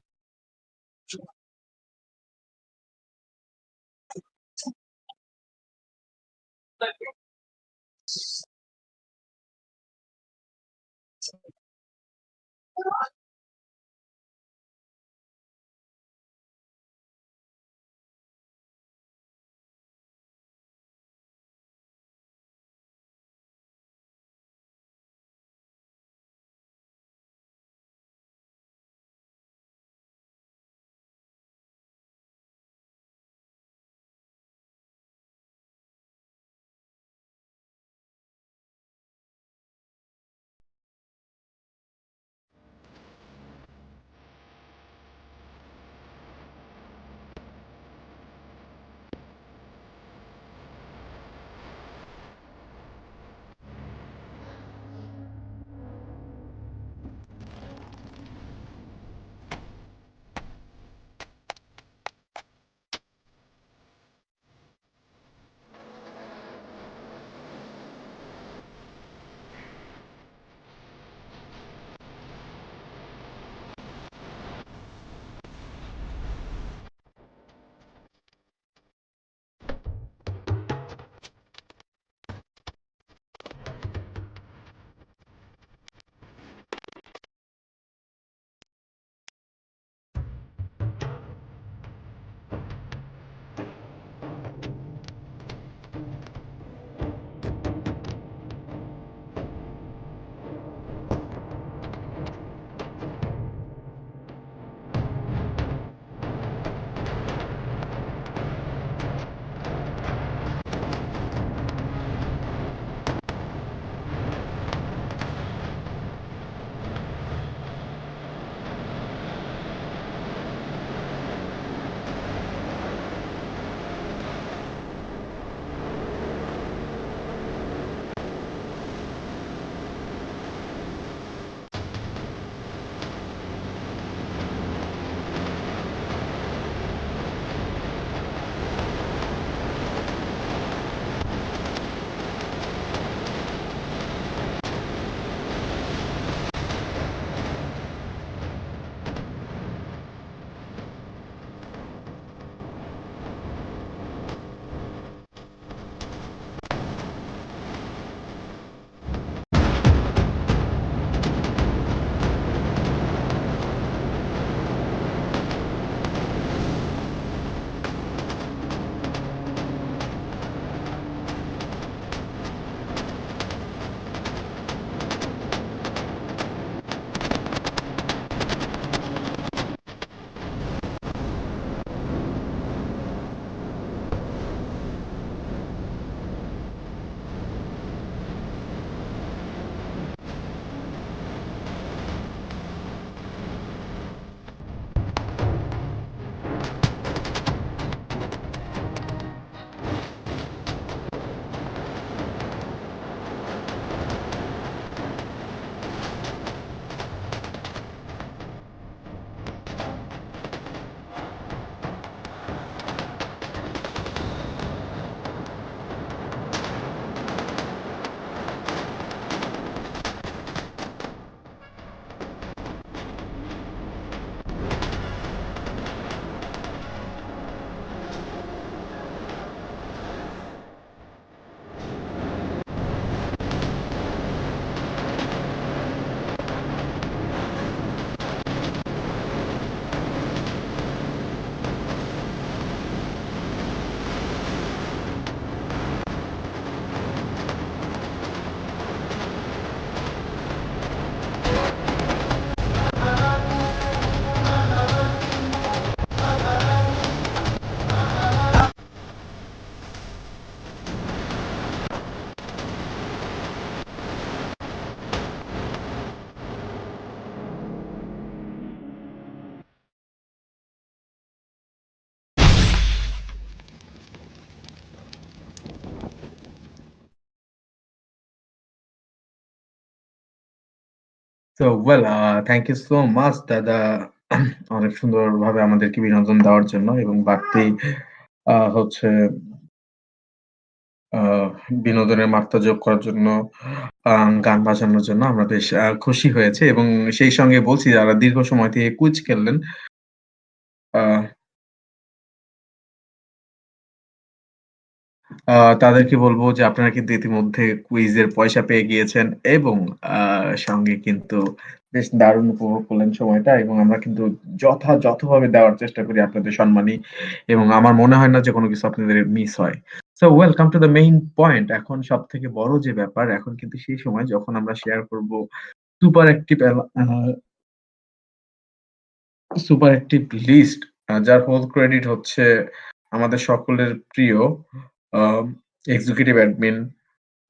So well thank you so much দাদা অনেক সুন্দরভাবে আমাদেরকে বিনোদন দেওয়ার জন্য এবং বাড়তি হচ্ছে বিনোদনের মাত্রা যোগ করার জন্য গান বাজানোর জন্য আমরা বেশ খুশি হয়েছি এবং সেই সঙ্গে বলছি যারা দীর্ঘ সময় থেকে কুইজ খেললেন আহ তাদেরকে বলবো যে আপনারা কিন্তু ইতিমধ্যে কুইজের পয়সা পেয়ে গিয়েছেন এবং সঙ্গে কিন্তু বেশ দারুণ উপভোগ করলেন সময়টা এবং আমরা কিন্তু যথাযথভাবে দেওয়ার চেষ্টা করি আপনাদের সম্মানী এবং আমার মনে হয় না যে কোনো কিছু আপনাদের মিস হয়। So welcome to the main point. এখন সবথেকে বড় যে ব্যাপার এখন কিন্তু সেই সময় যখন আমরা শেয়ার করব super active super active list যার হোল ক্রেডিট হচ্ছে আমাদের সকলের প্রিয় এক্সিকিউটিভ অ্যাডমিন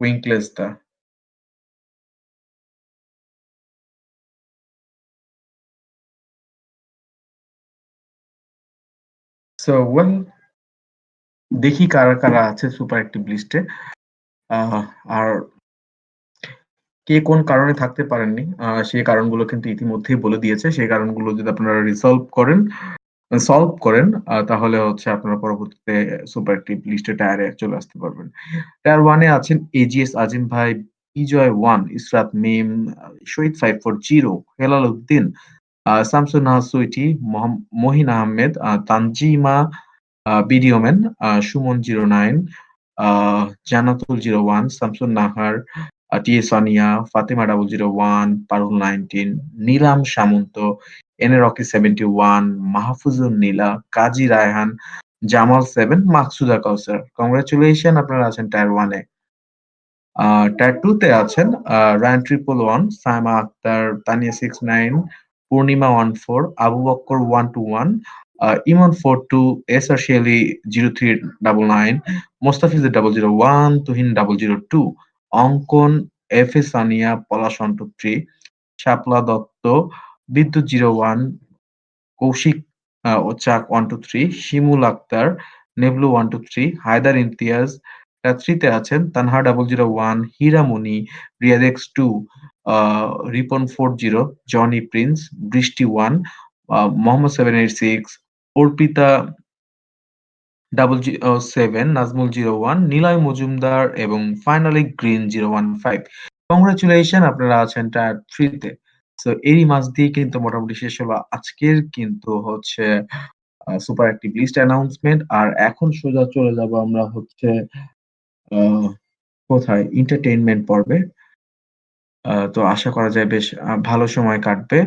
উইঙ্কলেস দা। সো ওয়েল দেখি কারা কারা আছে সুপার অ্যাক্টিভ লিস্টে আর কে কোন কারণে থাকতে পারেননি সেই কারণগুলো কিন্তু ইতিমধ্যেই বলে দিয়েছে। সেই কারণগুলো যদি আপনারা সলভ করেন তাহলে হচ্ছে আপনারা পরবর্তীতে সুপার অ্যাক্টিভ লিস্টে টায়ারে চলে আসতে পারবেন। টায়ার 1 এ আছেন এজিএস আজিম ভাই, বিজয় 1, ইসরাত মিম, শহীদ 540, হেলাল উদ্দিন, শামসুন নাহার সুইটি, মহিন আহমেদ, তানজিমা, বিডিওম্যান, Sumon 09, Jannatul 01, Shamsun Nahar, TA Sania, Fatema 001, Parul 19, Nilam Samanta, N A Rocky 71, Mahfuzun Nila, Kazi Raihan, Jamal 7, Maksuda Kawsar. Congratulation আপনারা আছেন টায়ার 1 এ। টায়ার 2 তে আছেন Rayan 111, Saima Akter, Tania 69, Purnima 14, Abu Bakkar 121, Emon 42, S R Shelley 0399, Mostafiz 001, Tuhin 002, Ankon, F A Sania, Palash 123, Shapla Dutta, Bidyut 01, Kaushik ও চাক 123, শিমুল আক্তার, নেবলু 123, হায়দার ইমতিয়াজ। টায়ার 3 তে আছেন Tanha 001, Hiramoni, Riyad X 2, Ripon 40, Johnny Prince, Brishti 1, Mohammad 786, Arpita 007, Nazmul 01, Niloy Majumdar এবং ফাইনালি গ্রিন 015। কংগ্রাচুলেশন আপনারা আছেন টায়ার 3 তে। সো এরই মাঝ দিয়ে কিন্তু মোটামুটি শেষ হলো আজকের কিন্তু হচ্ছে সুপার অ্যাক্টিভ লিস্ট অ্যানাউন্সমেন্ট। আর এখন সোজা চলে যাব আমরা হচ্ছে কোথায় এন্টারটেইনমেন্ট পর্বে। তো আশা করা যায় বেশ ভালো সময় কাটবে।